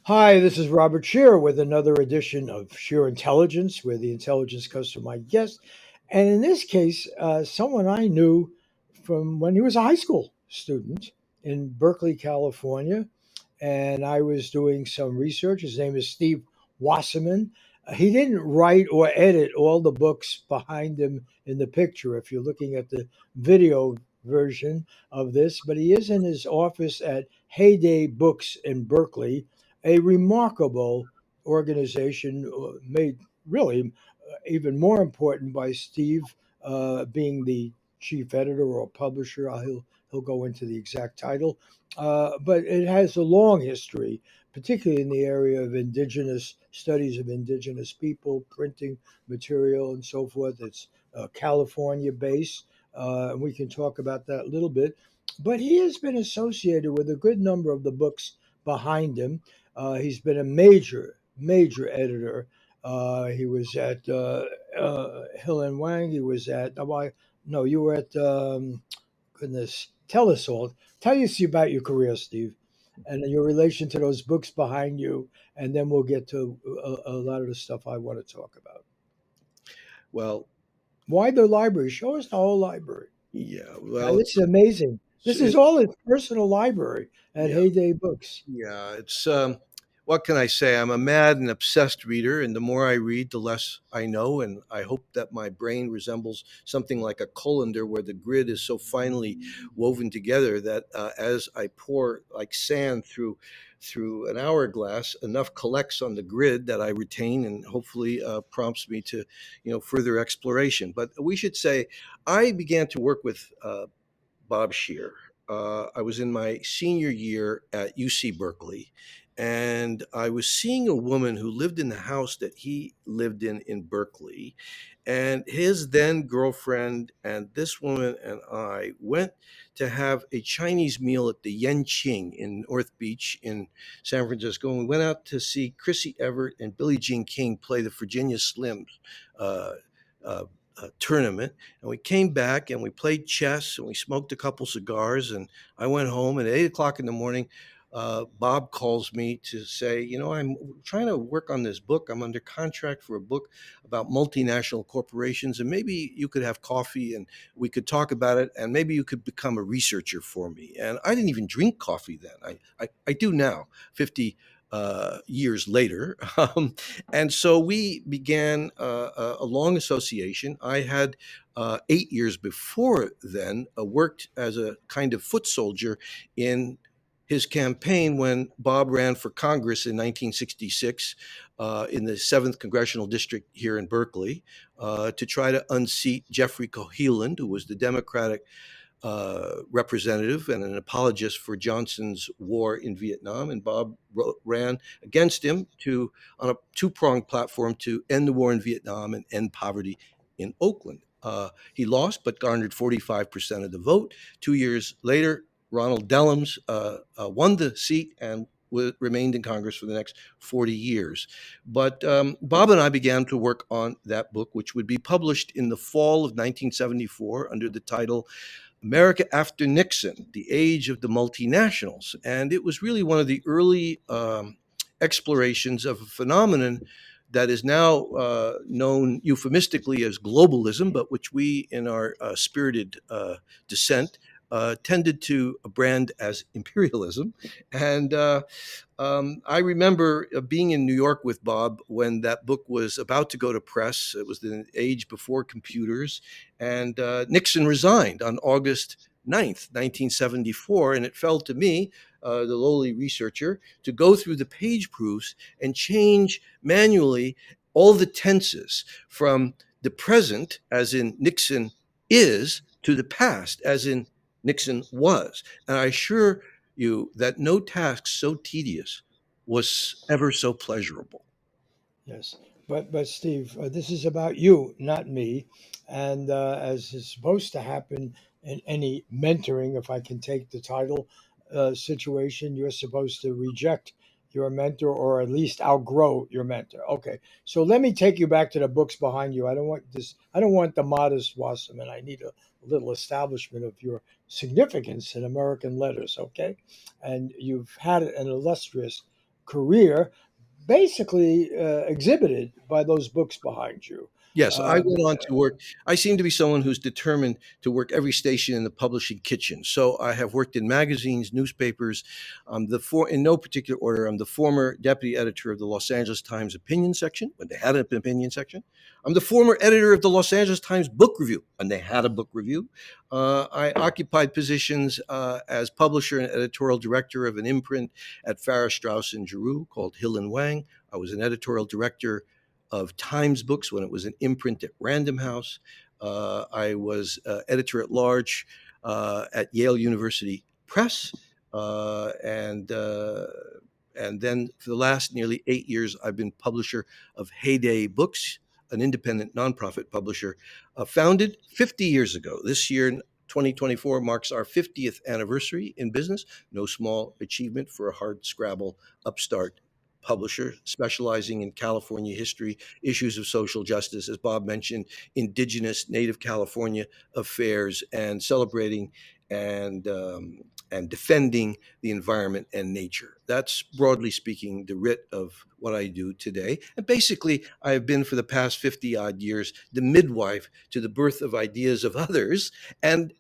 Hi, this is Robert Scheer with another edition of Scheer Intelligence, where the intelligence comes from my guest. And in this case, someone I knew from when he was a high school student in Berkeley, California. And I was doing some research. His name is Steve Wasserman. He didn't write or edit all the books behind him in the picture, if you're looking at the video version of this, but he is in his office at Heyday Books in Berkeley, a remarkable organization made really even more important by Steve being the chief editor or publisher. He'll go into the exact title, but it has a long history, particularly in the area of indigenous studies of indigenous people, printing material, and so forth. It's California based. And we can talk about that a little bit. But he has been associated with a good number of the books behind him. He's been a major editor. He was at Hill and Wang. He was at, no, you were at, goodness, tell us all. Tell us about your career, Steve, and your relation to those books behind you. And then we'll get to a lot of the stuff I want to talk about. Well, Why the library? Show us the whole library. yeah, This is amazing. This is it, all his personal library at yeah, Heyday Books. yeah. What can I say? I'm a mad and obsessed reader, and the more I read, the less I know. And I hope that my brain resembles something like a colander, where the grid is so finely woven together that as I pour like sand through an hourglass, enough collects on the grid that I retain, and hopefully prompts me to, further exploration. But we should say, I began to work with Bob Scheer. I was in my senior year at UC Berkeley, and I was seeing a woman who lived in the house that he lived in Berkeley. And his then girlfriend and this woman and I went to have a Chinese meal at the Yen Qing in North Beach in San Francisco. And we went out to see Chrissy Everett and Billie Jean King play the Virginia Slims uh, uh, tournament. And we came back and we played chess and we smoked a couple cigars. And I went home, and at 8 o'clock in the morning, Bob calls me to say, I'm trying to work on this book. I'm under contract for a book about multinational corporations, and maybe you could have coffee and we could talk about it, and maybe you could become a researcher for me. And I didn't even drink coffee then. I do now, 50 years later. And so we began a long association. I had 8 years before then worked as a kind of foot soldier in his campaign when Bob ran for Congress in 1966 in the 7th Congressional District here in Berkeley to try to unseat Jeffrey Coheland, who was the Democratic representative and an apologist for Johnson's war in Vietnam. And Bob ran against him on a two-pronged platform to end the war in Vietnam and end poverty in Oakland. He lost, but garnered 45% of the vote. 2 years later, Ronald Dellums won the seat and remained in Congress for the next 40 years. But Bob and I began to work on that book, which would be published in the fall of 1974 under the title America After Nixon, The Age of the Multinationals. And it was really one of the early explorations of a phenomenon that is now known euphemistically as globalism, but which we, in our spirited dissent, tended to brand as imperialism. And I remember being in New York with Bob when that book was about to go to press. It was the age before computers, and Nixon resigned on August 9th, 1974. And it fell to me, the lowly researcher, to go through the page proofs and change manually all the tenses from the present, as in Nixon is, to the past, as in Nixon was. And I assure you that no task so tedious was ever so pleasurable. Yes, but Steve, this is about you, not me, and as is supposed to happen in any mentoring, if I can take the title situation, you're supposed to reject your mentor or at least outgrow your mentor. Okay, so let me take you back to the books behind you. I don't want this. I don't want the modest Wasserman. I need a little establishment of your significance in American letters. Okay, and you've had an illustrious career basically exhibited by those books behind you. Yes, I Um, went on to work. I seem to be someone who's determined to work every station in the publishing kitchen. So I have worked in magazines, newspapers. In no particular order, I'm the former deputy editor of the Los Angeles Times opinion section when they had an opinion section. I'm the former editor of the Los Angeles Times book review when they had a book review. I occupied positions as publisher and editorial director of an imprint at Farrar, Straus and Giroux called Hill and Wang. I was an editorial director of Times Books when it was an imprint at Random House. I was editor at large at Yale University Press, and then for the last nearly 8 years, I've been publisher of Heyday Books, an independent nonprofit publisher, founded 50 years ago. This year, 2024 marks our 50th anniversary in business. No small achievement for a hard scrabble upstart publisher specializing in California history, issues of social justice, as Bob mentioned, indigenous Native California affairs, and celebrating and um, and defending the environment and nature. That's broadly speaking the writ of what I do today. And basically, I have been for the past 50 odd years the midwife to the birth of ideas of others, and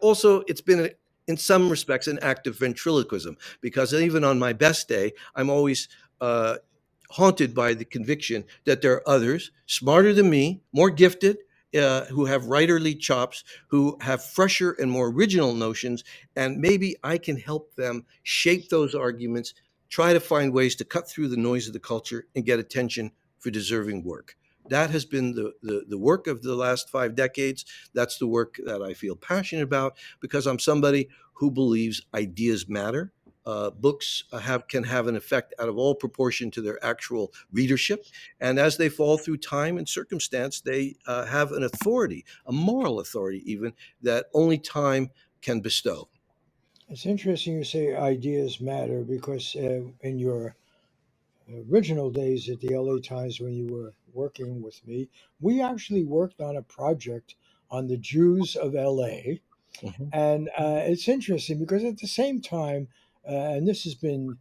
also it's been in some respects an act of ventriloquism, because even on my best day, I'm always uh, haunted by the conviction that there are others smarter than me, more gifted, who have writerly chops, who have fresher and more original notions, and maybe I can help them shape those arguments, try to find ways to cut through the noise of the culture and get attention for deserving work. That has been the work of the last 5 decades. That's the work that I feel passionate about because I'm somebody who believes ideas matter. Books can have an effect out of all proportion to their actual readership, and as they fall through time and circumstance, they have an authority, a moral authority, even that only time can bestow. it's interesting you say ideas matter because in your original days at the LA Times when you were working with me, we actually worked on a project on the Jews of LA. Mhm. And it's interesting because at the same time, and this has been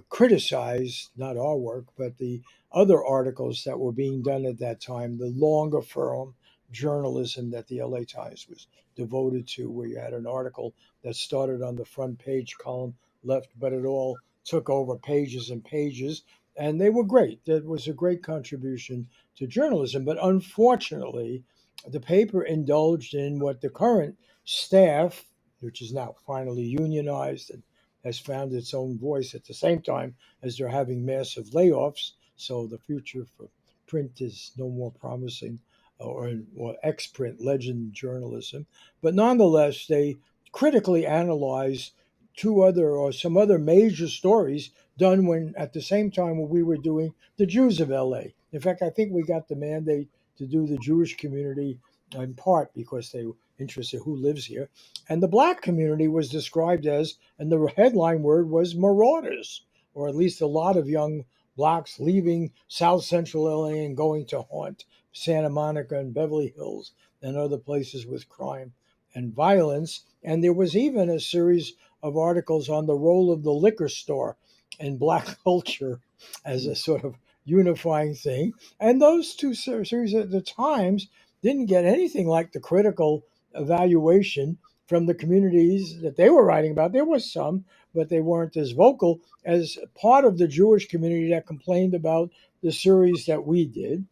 criticized, not our work, but the other articles that were being done at that time, the longer form journalism that the LA Times was devoted to, where you had an article that started on the front page column left, but it all took over pages and pages. And they were great. That was a great contribution to journalism. But unfortunately, the paper indulged in what the current staff, which is now finally unionized and has found its own voice at the same time as they're having massive layoffs. So the future for print is no more promising, or ex-print legend journalism. But nonetheless, they critically analyze two other or some other major stories done when at the same time when we were doing the Jews of LA. In fact, I think we got the mandate to do the Jewish community in part because they were interested who lives here. And the black community was described as, and the headline word was marauders, or at least a lot of young blacks leaving South Central LA and going to haunt Santa Monica and Beverly Hills and other places with crime and violence. And there was even a series of articles on the role of the liquor store in black culture as a sort of unifying thing. And those two series at the Times didn't get anything like the critical evaluation from the communities that they were writing about. There was some, but they weren't as vocal as part of the Jewish community that complained about the series that we did.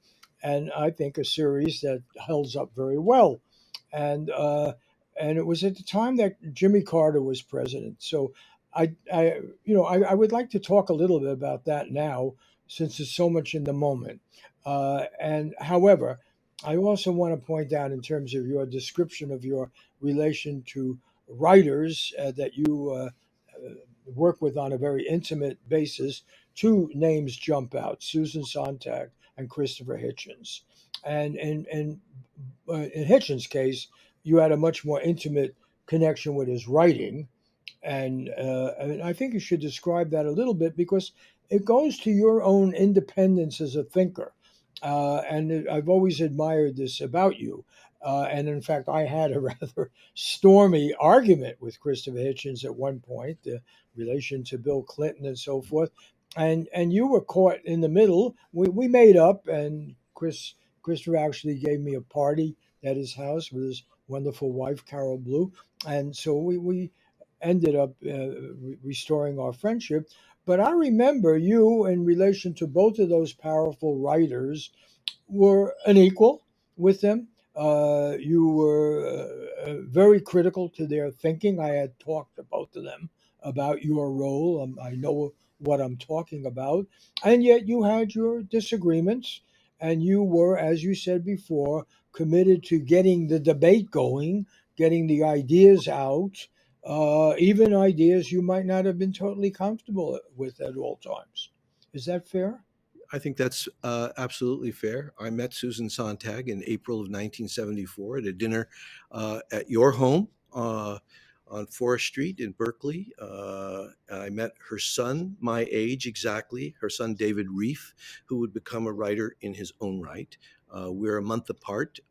And I think a series that holds up very well. And and it was at the time that Jimmy Carter was president. So I would like to talk a little bit about that now, since it's so much in the moment. And however, I also want to point out, in terms of your description of your relation to writers that you work with on a very intimate basis, two names jump out: Susan Sontag and Christopher Hitchens. And in Hitchens' case, you had a much more intimate connection with his writing, and I think you should describe that a little bit because it goes to your own independence as a thinker. And I've always admired this about you. And in fact, I had a rather stormy argument with Christopher Hitchens at one point relation to Bill Clinton and so forth. And you were caught in the middle. We made up, and Christopher actually gave me a party at his house with his wonderful wife, Carol Blue. And so we ended up restoring our friendship. But I remember you, in relation to both of those powerful writers, were an equal with them. You were very critical to their thinking. I had talked to both of them about your role. I know what I'm talking about. And yet you had your disagreements, and you were, as you said before, committed to getting the debate going, getting the ideas out, even ideas you might not have been totally comfortable with at all times. Is that fair? I think that's absolutely fair. I met Susan Sontag in April of 1974 at a dinner at your home on Forest Street in Berkeley. I met her son, my age exactly, her son David Reef, who would become a writer in his own right. We're a month apart.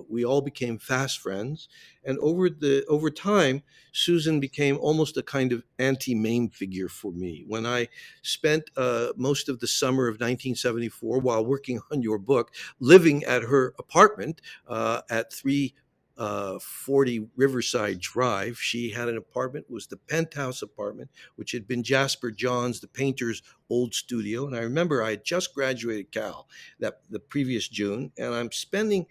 We all became fast friends, and over time, Susan became almost a kind of anti-Maine figure for me. When I spent most of the summer of 1974 while working on your book, living at her apartment at 340 Riverside Drive. She had an apartment, was the penthouse apartment, which had been Jasper Johns, the painter's old studio. And I remember I had just graduated Cal that the previous June, and I'm spending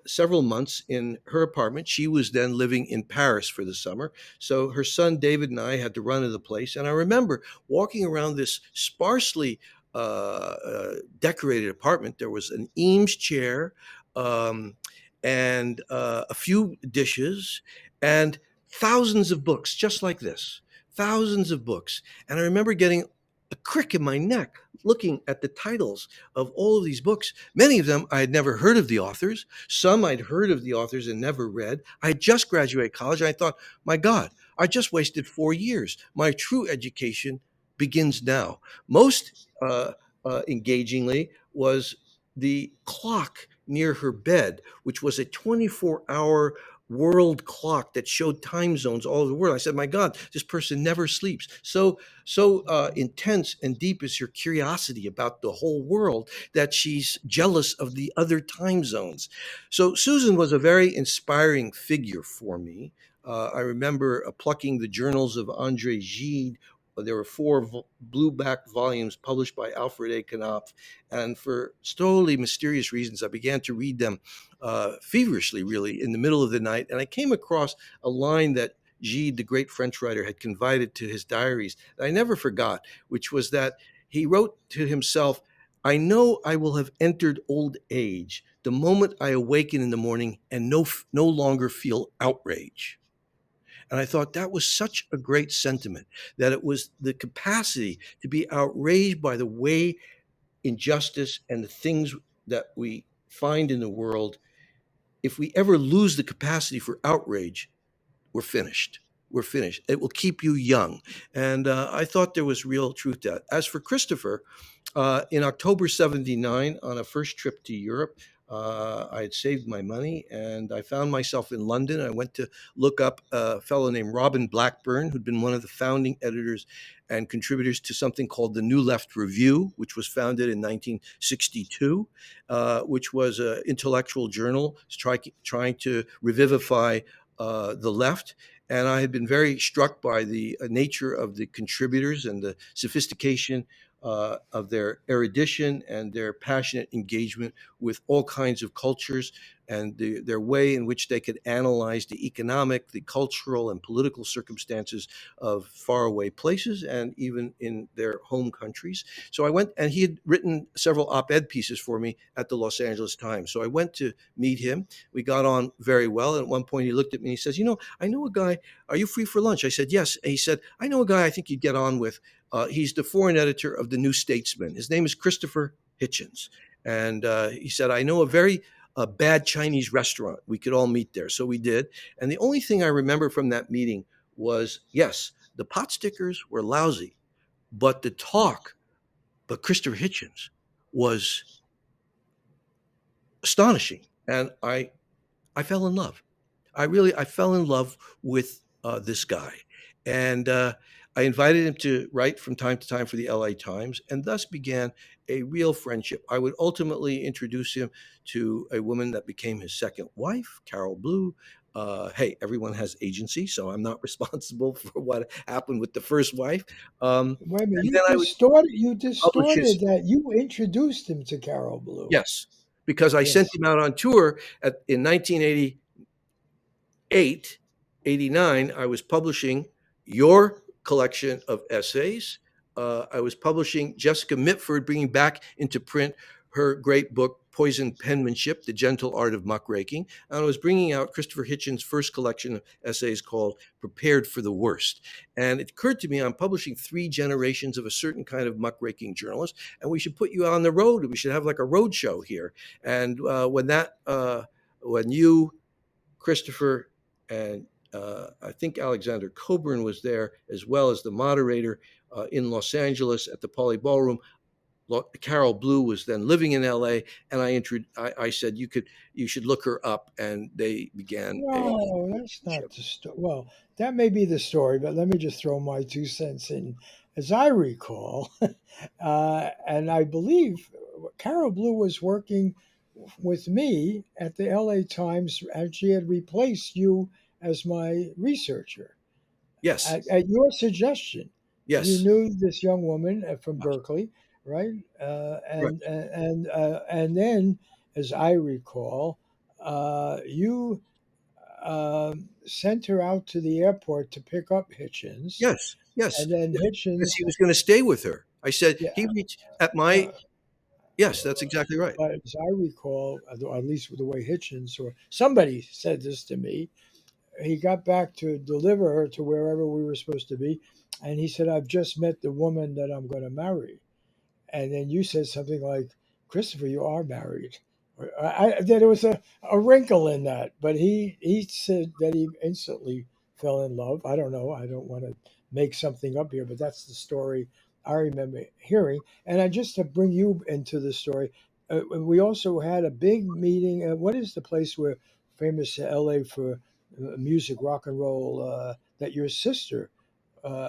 several months in her apartment. She was then living in Paris for the summer. So her son David and I had to run to the place. And I remember walking around this sparsely decorated apartment. There was an Eames chair um, and a few dishes and thousands of books, just like this, thousands of books. And I remember getting a crick in my neck looking at the titles of all of these books. Many of them I had never heard of the authors. Some I'd heard of the authors and never read. I had just graduated college. And I thought, my God, I just wasted 4 years. My true education begins now. Most engagingly was the clock near her bed, which was a 24-hour world clock that showed time zones all over the world. I said, my God, this person never sleeps. So intense and deep is her curiosity about the whole world that she's jealous of the other time zones. So Susan was a very inspiring figure for me. I remember plucking the journals of Andre Gide. There were four blue-back volumes published by Alfred A. Knopf, and for totally mysterious reasons, I began to read them feverishly, really, in the middle of the night. And I came across a line that Gide, the great French writer, had confided to his diaries that I never forgot, which was that he wrote to himself, I know I will have entered old age the moment I awaken in the morning and no longer feel outrage. And I thought that was such a great sentiment, that it was the capacity to be outraged by the way injustice and the things that we find in the world. If we ever lose the capacity for outrage, we're finished. We're finished. It will keep you young. And I thought there was real truth to that. As for Christopher, in October 79, on a first trip to Europe, I had saved my money and I found myself in London. I went to look up a fellow named Robin Blackburn, who'd been one of the founding editors and contributors to something called the New Left Review, which was founded in 1962, which was an intellectual journal trying to revivify the left. And I had been very struck by the nature of the contributors and the sophistication of their erudition and their passionate engagement with all kinds of cultures and their way in which they could analyze the economic, the cultural, and political circumstances of faraway places and even in their home countries. So I went, and he had written several op-ed pieces for me at the Los Angeles Times. So I went to meet him. We got on very well. And at one point he looked at me and he says, I know a guy, are you free for lunch? I said, yes. And he said, I know a guy I think you'd get on with. He's the foreign editor of the New Statesman. His name is Christopher Hitchens. And he said, I know a bad Chinese restaurant. We could all meet there. So we did. And the only thing I remember from that meeting was, yes, the pot stickers were lousy, but but Christopher Hitchens was astonishing. And I fell in love. I fell in love with this guy. And I invited him to write from time to time for the LA Times, and thus began a real friendship. I would ultimately introduce him to a woman that became his second wife, Carol Blue. Hey, everyone has agency, so I'm not responsible for what happened with the first wife. Wait a minute, And then I would you publish distorted his, that. You introduced him to Carol Blue. yes, because I sent Yes. him out on tour in 1980 eight, 89, I was publishing your collection of essays. I was publishing Jessica Mitford, bringing back into print her great book, Poisoned Penmanship, The Gentle Art of Muckraking. And I was bringing out Christopher Hitchens' first collection of essays called Prepared for the Worst. And it occurred to me I'm publishing 3 generations of a certain kind of muckraking journalist, and we should put you on the road. We should have like a road show here. And when you, Christopher, and I think Alexander Coburn was there as well as the moderator in Los Angeles at the Poly Ballroom. Carol Blue was then living in LA, and I said you should look her up, and they began a No, that's not relationship. the story. Well, that may be the story, but let me just throw my 2 cents in. As I recall, and I believe Carol Blue was working with me at the LA Times, and she had replaced you as my researcher Yes, at your suggestion. You yes, knew this young woman from Berkeley, right? right. And then, as I recall, you sent her out to the airport to pick up Hitchens, Yes, yes, and then yes. Because Hitchens, he was going to stay with her. I said yeah. he reached at Uh, my. Yes, that's exactly right. but as I recall, at least the way Hitchens or somebody said this to me, he got back to deliver her to wherever we were supposed to be, and he said, "I've just met the woman that I'm going to marry." And then you said something like, "Christopher, you are married." There was a wrinkle in that, but he said that he instantly fell in love. I don't know. I don't want to make something up here, but that's the story I remember hearing. And I just to bring you into the story, we also had a big meeting. What is the place where famous L.A. for music, rock and roll, that your sister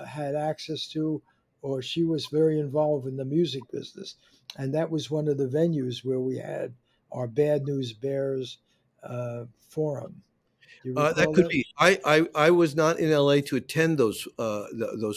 had access to, or she was very involved in the music business. And that was one of the venues where we had our Bad News Bears forum. Do you That recall could that? be. I was not in LA to attend those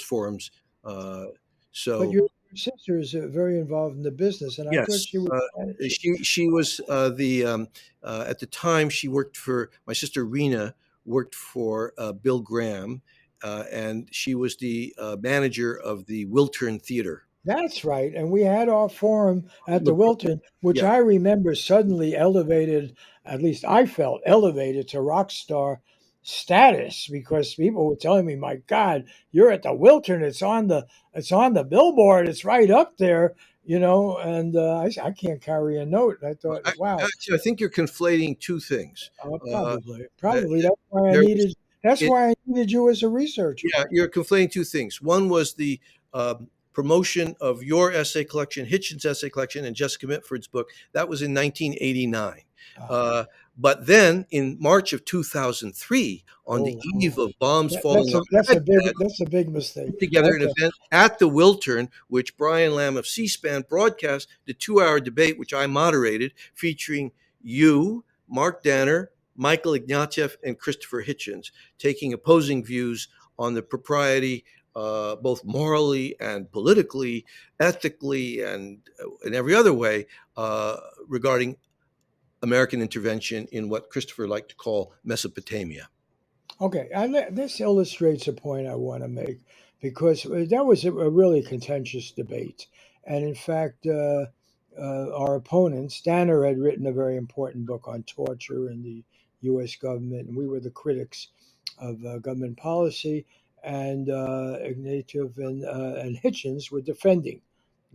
forums. Uh, But so your sister is very involved in the business, and I thought yes, she was managing. she was the at the time she worked for my sister Rena worked for Bill Graham, and she was the manager of the Wiltern Theater. That's right. And we had our forum at the Look, Wilton, which yeah, I remember suddenly elevated, at least I felt elevated to rock star status because people were telling me, my God, you're at the Wilton. It's on the billboard. It's right up there, and I can't carry a note. And I thought, wow, actually, I think you're conflating two things. Uh, that probably there was that's it, why I needed you as a researcher. yeah, you're conflating two things. One was the promotion of your essay collection, Hitchens' essay collection, and Jessica Mitford's book. That was in 1989. Uh, Uh, but then in March of 2003, on the oh, eve of bombs falling on Baghdad, that's a big mistake. put together an Okay. event at the Wiltern, which Brian Lamb of C-SPAN broadcast the 2 hour debate, which I moderated, featuring you, Mark Danner, Michael Ignatieff, and Christopher Hitchens, taking opposing views on the propriety, both morally and politically, ethically, and in every other way, uh, regarding American intervention in what Christopher liked to call Mesopotamia. Okay, and this illustrates a point I want to make because that was a really contentious debate. And in fact, our opponent, Stanner, had written a very important book on torture in the U.S. government, and we were the critics of government policy. And Ignatieff and Hitchens were defending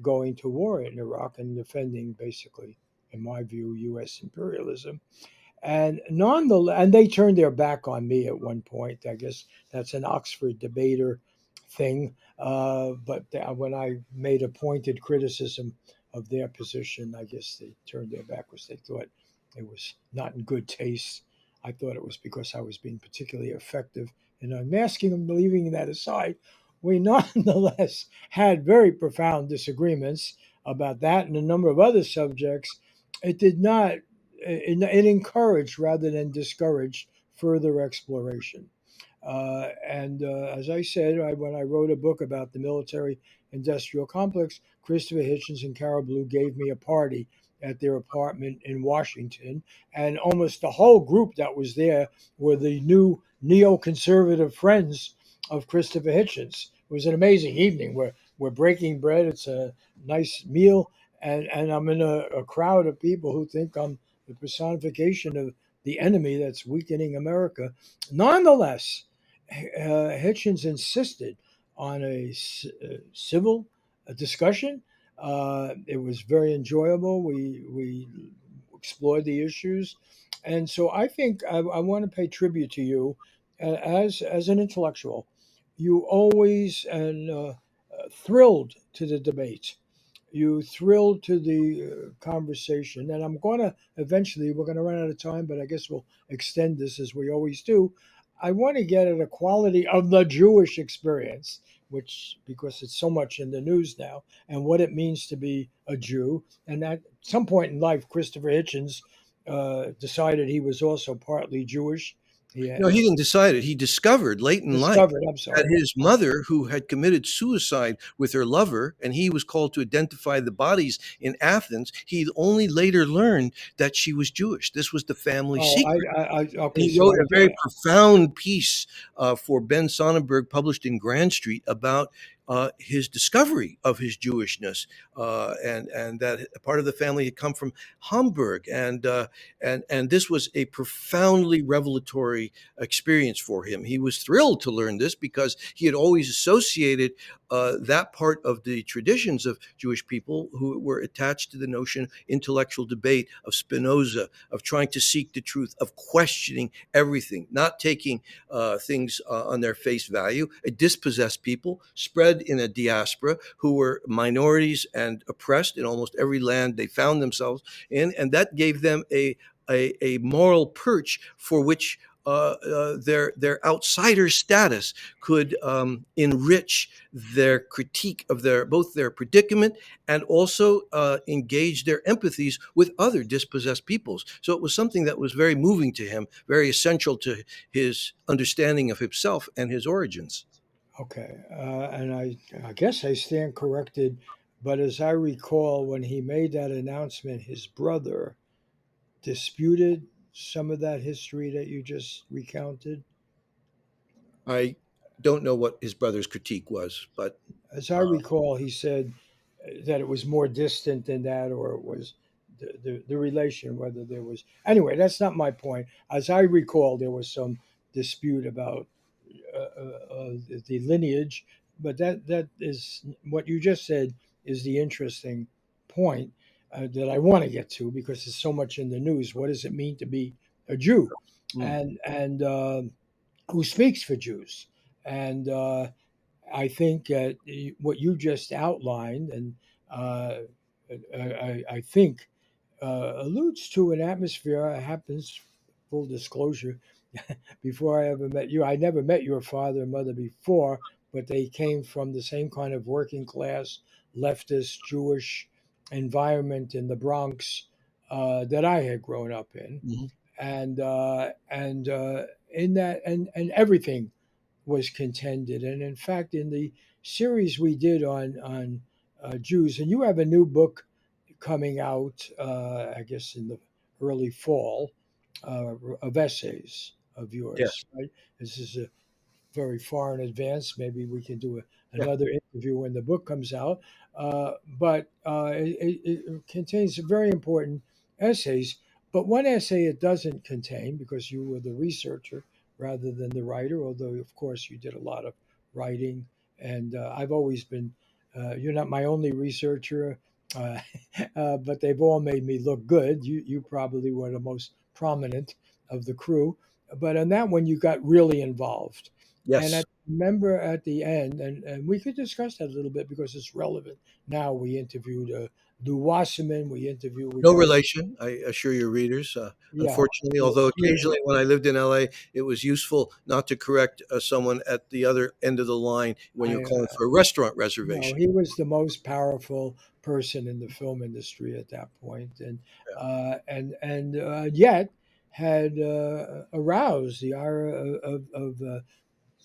going to war in Iraq and defending, basically, in my view, U.S. imperialism. And nonetheless, and they turned their back on me at one point. I guess that's an Oxford debater thing. But when I made a pointed criticism of their position, I guess they turned their back because they thought it was not in good taste. I thought it was because I was being particularly effective in unmasking them, leaving that aside. we nonetheless had very profound disagreements about that and a number of other subjects. It did not, it encouraged rather than discouraged further exploration. As I said, when I wrote a book about the military industrial complex, Christopher Hitchens and Carol Blue gave me a party at their apartment in Washington. And almost the whole group that was there were the new neoconservative friends of Christopher Hitchens. It was an amazing evening. We're breaking bread. It's a nice meal. And I'm in a crowd of people who think I'm the personification of the enemy that's weakening America. Nonetheless, Hitchens insisted on a civil discussion. It was very enjoyable. We explored the issues, and so I think I want to pay tribute to you as an intellectual. You always and thrilled to the debate. You thrilled to the conversation, and I'm going to eventually, we're going to run out of time, but I guess we'll extend this as we always do. I want to get at a quality of the Jewish experience, which, because it's so much in the news now, and what it means to be a Jew. And at some point in life, Christopher Hitchens decided he was also partly Jewish. He No, he didn't decide it. He discovered late in life discovered, I'm that sorry. his mother, who had committed suicide with her lover, and he was called to identify the bodies in Athens, he only later learned that she was Jewish. This was the family Oh, secret. okay, He so wrote a very profound piece for Ben Sonnenberg, published in Grand Street, about his discovery of his Jewishness, and that part of the family had come from Hamburg, and this was a profoundly revelatory experience for him. He was thrilled to learn this because he had always associated that part of the traditions of Jewish people who were attached to the notion of intellectual debate, of Spinoza, of trying to seek the truth, of questioning everything, not taking things on their face value. A dispossessed people spread in a diaspora who were minorities and oppressed in almost every land they found themselves in, and that gave them a moral perch for which their outsider status could enrich their critique of both their predicament and also engage their empathies with other dispossessed peoples. So it was something that was very moving to him, very essential to his understanding of himself and his origins. Okay, and I guess I stand corrected, but as I recall, when he made that announcement, his brother disputed some of that history that you just recounted. I don't know what his brother's critique was, but As I uh, recall, he said that it was more distant than that, or it was the relation, whether there was. Anyway, that's not my point. As I recall, there was some dispute about the lineage, but that is what you just said is the interesting point that I want to get to because there's so much in the news. What does it mean to be a Jew, mm, and who speaks for Jews? And I think what you just outlined, and uh, I think alludes to an atmosphere. Happens, full disclosure, before I ever met you. I never met your father and mother before, but they came from the same kind of working class, leftist Jewish environment in the Bronx that I had grown up in, mhm. and in that and everything was contended. And in fact, in the series we did on Jews, and you have a new book coming out, I guess in the early fall, of essays of yours, Yes, right? This is a very far in advance. Maybe we can do yeah. another interview when the book comes out. But it contains very important essays. But one essay it doesn't contain, because you were the researcher rather than the writer, although, of course, you did a lot of writing. And I've always been, you're not my only researcher, uh, but they've all made me look good. You probably were the most prominent of the crew. But on that one, you got really involved And I Yes. remember at the end, and we could discuss that a little bit because it's relevant. Now we interviewed Lou Wasserman. We No got, relation, I assure your readers. yeah. Unfortunately, although occasionally when I lived in LA, it was useful not to correct someone at the other end of the line when you're I calling for a restaurant No, reservation. he was the most powerful person in the film industry at that point, and yet had aroused the ire of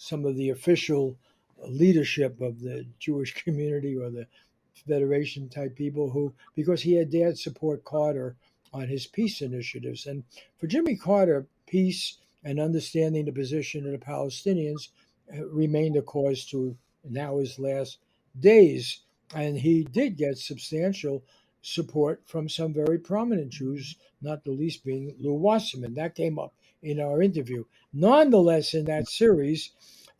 some of the official leadership of the Jewish community or the Federation type people who, because he had dared support Carter on his peace initiatives. And for Jimmy Carter, peace and understanding the position of the Palestinians remained a cause to now his last days. And he did get substantial support from some very prominent Jews, not the least being Lou Wasserman. That came up in our interview. Nonetheless, in that series,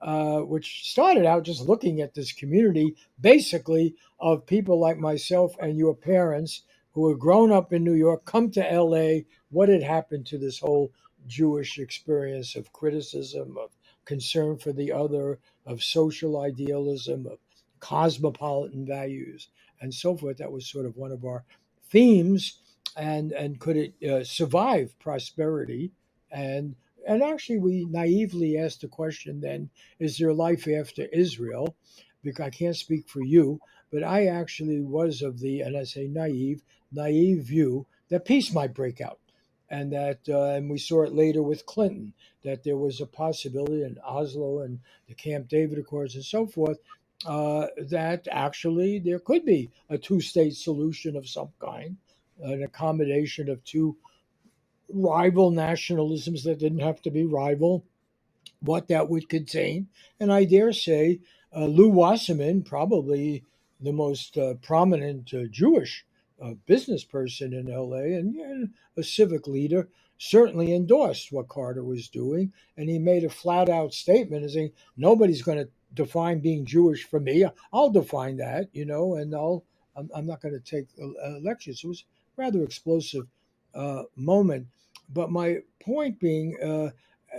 which started out just looking at this community, basically of people like myself and your parents who had grown up in New York, come to LA, what had happened to this whole Jewish experience of criticism, of concern for the other, of social idealism, of cosmopolitan values, and so forth. That was sort of one of our themes. And could it survive prosperity? And and actually, we naively asked the question then, is there life after Israel? Because I can't speak for you, but I actually was of the, and I say naive view that peace might break out. And and we saw it later with Clinton, that there was a possibility in Oslo and the Camp David Accords and so forth, that actually there could be a two-state solution of some kind, an accommodation of two rival nationalisms that didn't have to be rival, what that would contain. And I dare say Lou Wasserman, probably the most prominent Jewish business person in LA and a civic leader, certainly endorsed what Carter was doing. And he made a flat out statement and saying, nobody's going to define being Jewish for me. I'll define that, and I'm not going to take lectures. It was a rather explosive moment. But my point being,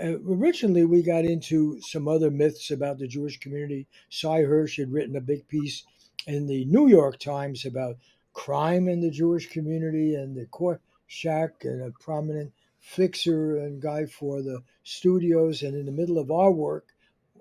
originally we got into some other myths about the Jewish community. Cy Hirsch had written a big piece in the New York Times about crime in the Jewish community and the court shack, and a prominent fixer and guy for the studios. And in the middle of our work,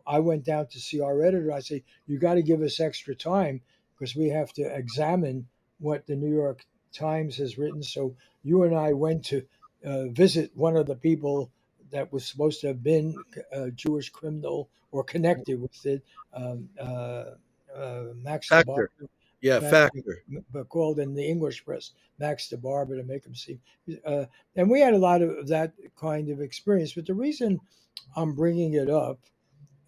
I went down to see our editor. I say, you got to give us extra time because we have to examine what the New York Times has written. So you and I went to visit one of the people that was supposed to have been a Jewish criminal or connected with it, um, uh, Max de Bar, Factor. Yeah, factor. but called in the English press Max de Barber to make him seem. Uh, and we had a lot of that kind of experience. But the reason I'm bringing it up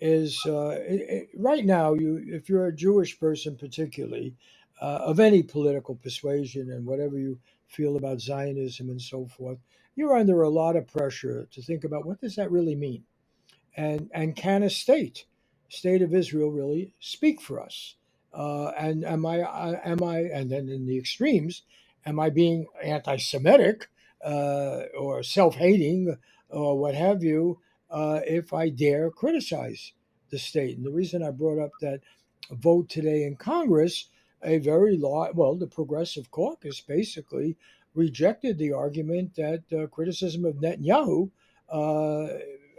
is right now, if you're a Jewish person, particularly of any political persuasion and whatever you feel about Zionism and so forth, you're under a lot of pressure to think about what does that really mean, and can a state of Israel really speak for us? And am I, and then in the extremes, am I being anti-Semitic or self-hating or what have you if I dare criticize the state? And the reason I brought up that vote today in Congress, a very large, well, the Progressive Caucus basically rejected the argument that criticism of Netanyahu uh,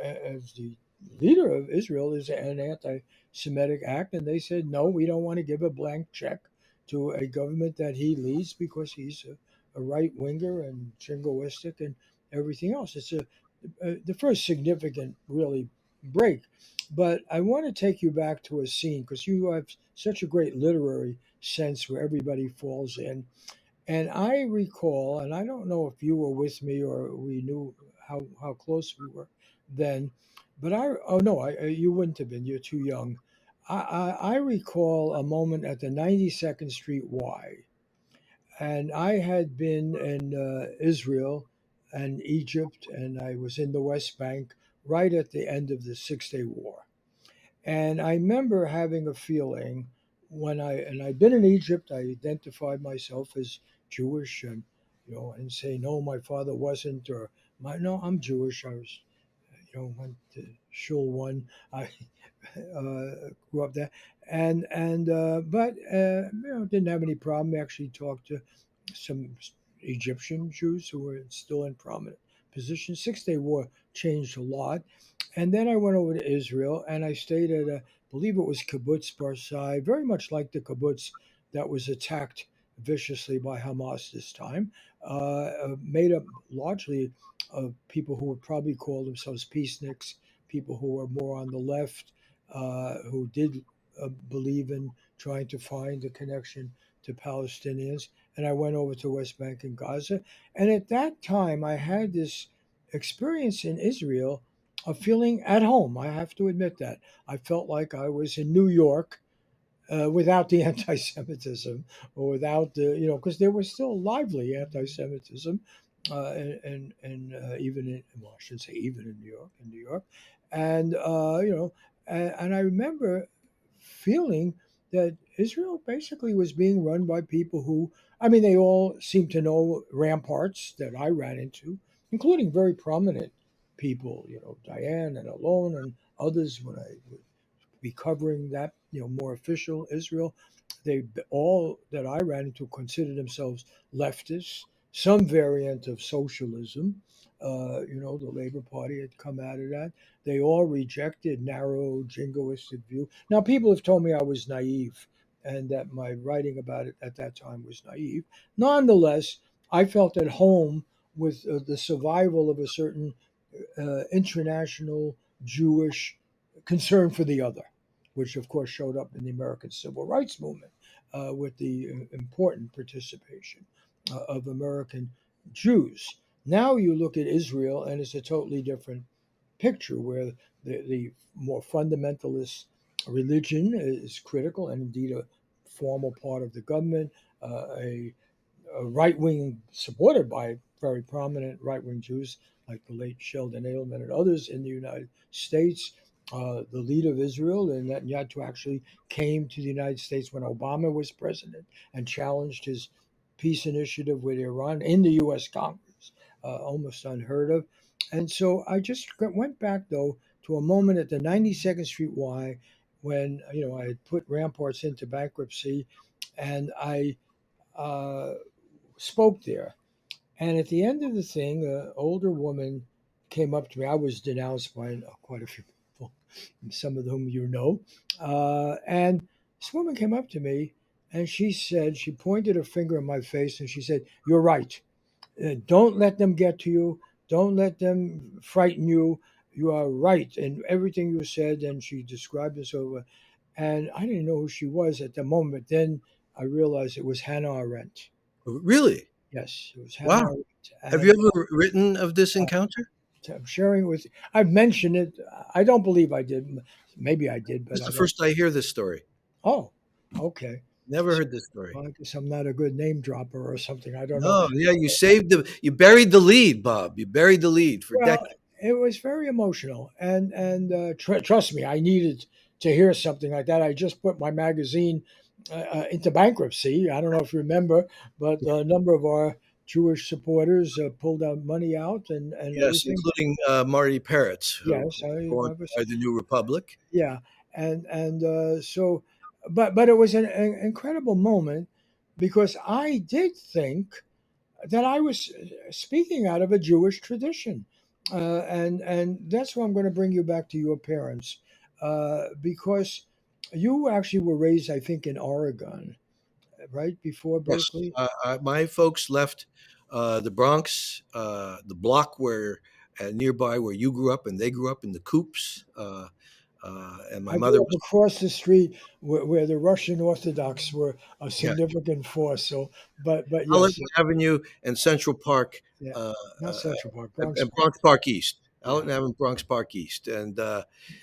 as the leader of Israel is an anti-Semitic act, and they said no, we don't want to give a blank check to a government that he leads because he's a right winger and jingoistic and everything else. It's the first significant really break. But I want to take you back to a scene because you have such a great literary sense where everybody falls in. And I recall, and I don't know if you were with me or we knew how close we were then, but oh no, you wouldn't have been. You're too young. I recall a moment at the 92nd Street Y, and I had been in Israel and Egypt, and I was in the West Bank right at the end of the Six-Day War. And I remember having a feeling I'd been in Egypt, I identified myself as Jewish and, and say, no, my father wasn't, or no, I'm Jewish. I was, went to Shul one. I grew up there, and but didn't have any problem. Actually, talked to some Egyptian Jews who were still in prominent positions. 6 Day War changed a lot, and then I went over to Israel and I stayed at I believe it was Kibbutz Barsai, very much like the kibbutz that was attacked viciously by Hamas this time, made up largely of people who would probably call themselves peaceniks, people who were more on the left, who did believe in trying to find a connection to Palestinians. And I went over to West Bank and Gaza. And at that time, I had this experience in Israel of feeling at home. I have to admit that. I felt like I was in New York without the anti-Semitism, or without the, because there was still lively anti-Semitism, and even in, well, I shouldn't say even in New York, and and I remember feeling that Israel basically was being run by people who, I mean, they all seemed to know ramparts that I ran into, including very prominent people, Diane and Alon and others when I would be covering that, more official Israel. They all that I ran into considered themselves leftists, some variant of socialism. The Labor Party had come out of that. They all rejected narrow jingoistic view. Now, people have told me I was naive and that my writing about it at that time was naive. Nonetheless, I felt at home with the survival of a certain international Jewish concern for the other, which of course showed up in the American Civil Rights Movement with the important participation of American Jews. Now you look at Israel, and it's a totally different picture where the more fundamentalist religion is critical and indeed a formal part of the government, a right wing, supported by very prominent right wing Jews like the late Sheldon Adelman and others in the United States. The leader of Israel, and Netanyahu, actually came to the United States when Obama was president and challenged his peace initiative with Iran in the U.S. Congress, almost unheard of. And so I just went back, though, to a moment at the 92nd Street Y when I had put Ramparts into bankruptcy, and I uh, spoke there. And at the end of the thing, an older woman came up to me. I was denounced by quite a few people, some of whom you know. And this woman came up to me and she pointed her finger in my face and she said, "You're right. Don't let them get to you. Don't let them frighten you. You are right in everything you said." And she described this over. And I didn't know who she was at the moment. Then I realized it was Hannah Arendt. Really? Yes, it was Hannah Wow. Arendt. Have you And ever written of this encounter? I'm sharing with, I've mentioned it. I don't believe I did. Maybe I did, This but is I the don't. first I hear this story. Oh, okay. Never So, heard this story. well, I guess I'm not a good name dropper or something. I don't know. No, yeah, you buried the lead, Bob. You buried the lead for Well, decades. it was very emotional, and trust me, I needed to hear something like that. I just put my magazine into bankruptcy. I don't know if you remember, but a number of our Jewish supporters pulled out money out and Yes, everything. including Marty Peretz, who Yes, formed I was. by the New Republic. Yeah, and so, but it was an incredible moment because I did think that I was speaking out of a Jewish tradition, and that's why I'm going to bring you back to your parents, because you actually were raised, I think, in Oregon, right before Yes, Berkeley. my folks left the Bronx, the block where nearby where you grew up, and they grew up in the Coops. And my I mother grew up was across the street where the Russian Orthodox were a yeah, significant force. So, but yes, Allerton Avenue and Central Park, yeah, uh, not uh, Central Park, Bronx and Park. Bronx Park East. Yeah, Allerton Avenue, Bronx Park East, and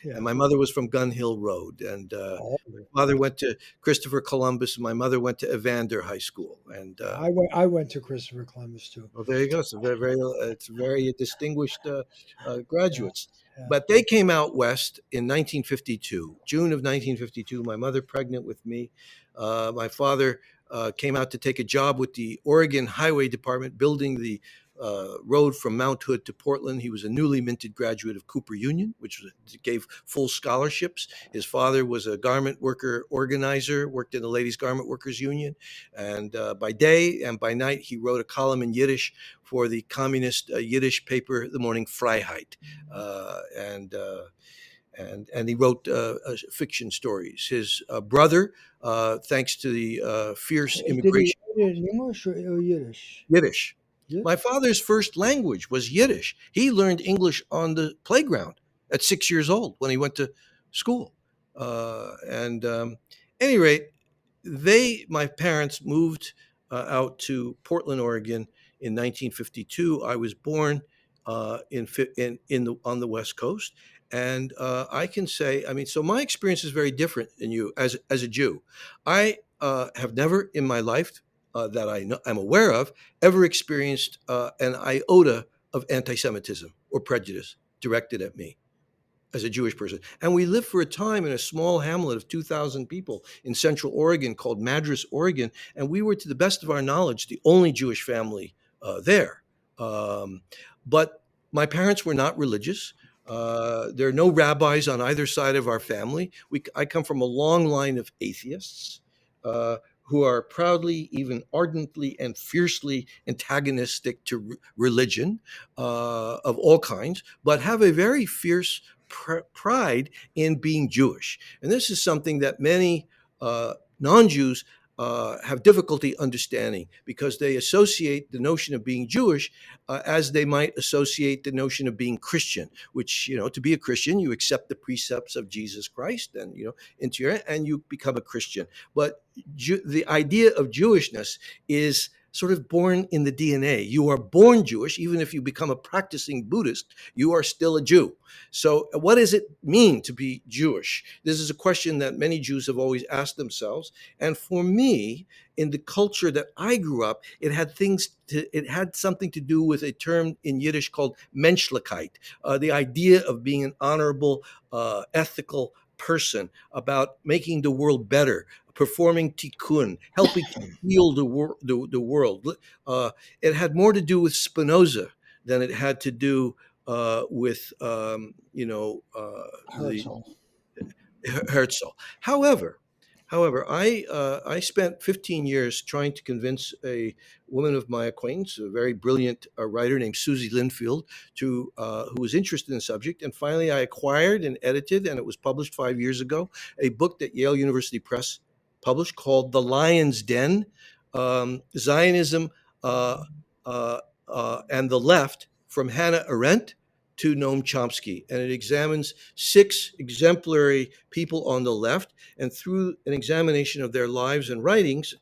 yeah. my mother was from Gun Hill Road, and Oh, my father went to Christopher Columbus, and my mother went to Evander High School, and I went to Christopher Columbus too. well, there you go. So it's very distinguished Yeah, graduates. yeah. But they came out west in 1952, June of 1952. My mother pregnant with me. My father came out to take a job with the Oregon Highway Department, building the road from Mount Hood to Portland. He was a newly minted graduate of Cooper Union, which gave full scholarships. His father was a garment worker organizer, worked in the Ladies Garment Workers Union. And by day and by night, he wrote a column in Yiddish for the communist Yiddish paper, the Morning Freiheit. And he wrote fiction stories. His brother, thanks to the fierce Did he immigration, write it in English or Yiddish? Yiddish. Yeah. My father's first language was Yiddish. He learned English on the playground at 6 years old when he went to school. Any rate, my parents moved out to Portland, Oregon in 1952. I was born on the West Coast. And I can say, I mean, so my experience is very different than you as a Jew. I have never in my life that I'm aware of ever experienced an iota of anti-Semitism or prejudice directed at me as a Jewish person. And we lived for a time in a small hamlet of 2,000 people in Central Oregon called Madras, Oregon. And we were, to the best of our knowledge, the only Jewish family there. But my parents were not religious. There are no rabbis on either side of our family. I come from a long line of atheists who are proudly, even ardently and fiercely antagonistic to religion of all kinds, but have a very fierce pride in being Jewish. And this is something that many non-Jews have difficulty understanding, because they associate the notion of being Jewish as they might associate the notion of being Christian, which, to be a Christian, you accept the precepts of Jesus Christ and, and you become a Christian. But the idea of Jewishness is sort of born in the DNA. You are born Jewish. Even if you become a practicing Buddhist, you are still a Jew. So what does it mean to be Jewish? This is a question that many Jews have always asked themselves. And for me, in the culture that I grew up, it had something to do with a term in Yiddish called Menschlichkeit, the idea of being an honorable, ethical person, about making the world better, performing tikkun, helping to heal the world. It had more to do with Spinoza than it had to do with Herzl. Herzl. However, I spent 15 years trying to convince a woman of my acquaintance, a very brilliant writer named Susie Linfield, who was interested in the subject. And finally, I acquired and edited, and it was published 5 years ago, a book that Yale University Press published called The Lion's Den, Zionism and the Left, from Hannah Arendt to Noam Chomsky. And it examines 6 exemplary people on the left, and through an examination of their lives and writings,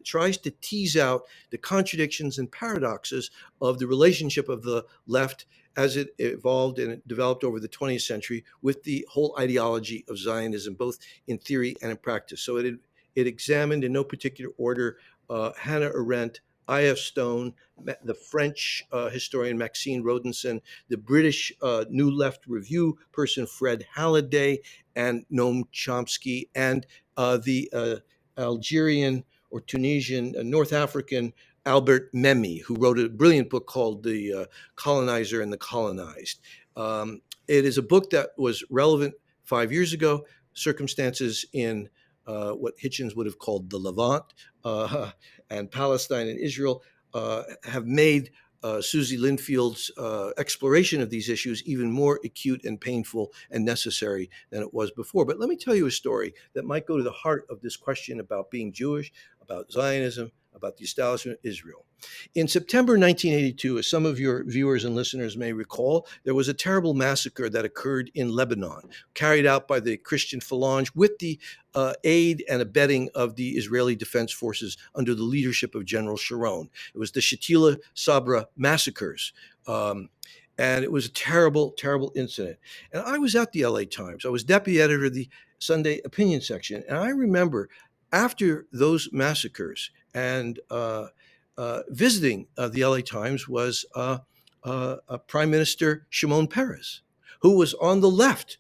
tries to tease out the contradictions and paradoxes of the relationship of the left as it evolved and it developed over the 20th century with the whole ideology of Zionism, both in theory and in practice. So it examined, in no particular order, Hannah Arendt, I.F. Stone, the French historian Maxine Rodinson, the British New Left Review person Fred Halliday, and Noam Chomsky, and the Algerian or Tunisian, North African Albert Memmi, who wrote a brilliant book called The Colonizer and the Colonized. It is a book that was relevant 5 years ago. Circumstances in what Hitchens would have called the Levant and Palestine and Israel have made Susie Linfield's exploration of these issues even more acute and painful and necessary than it was before. But let me tell you a story that might go to the heart of this question about being Jewish, about Zionism, about the establishment of Israel. In September 1982, as some of your viewers and listeners may recall, there was a terrible massacre that occurred in Lebanon, carried out by the Christian Phalange with the aid and abetting of the Israeli Defense Forces under the leadership of General Sharon. It was the Shatila Sabra massacres. And it was a terrible, terrible incident. And I was at the LA Times. I was deputy editor of the Sunday opinion section. And I remember after those massacres and visiting the LA Times was Prime Minister Shimon Peres, who was on the left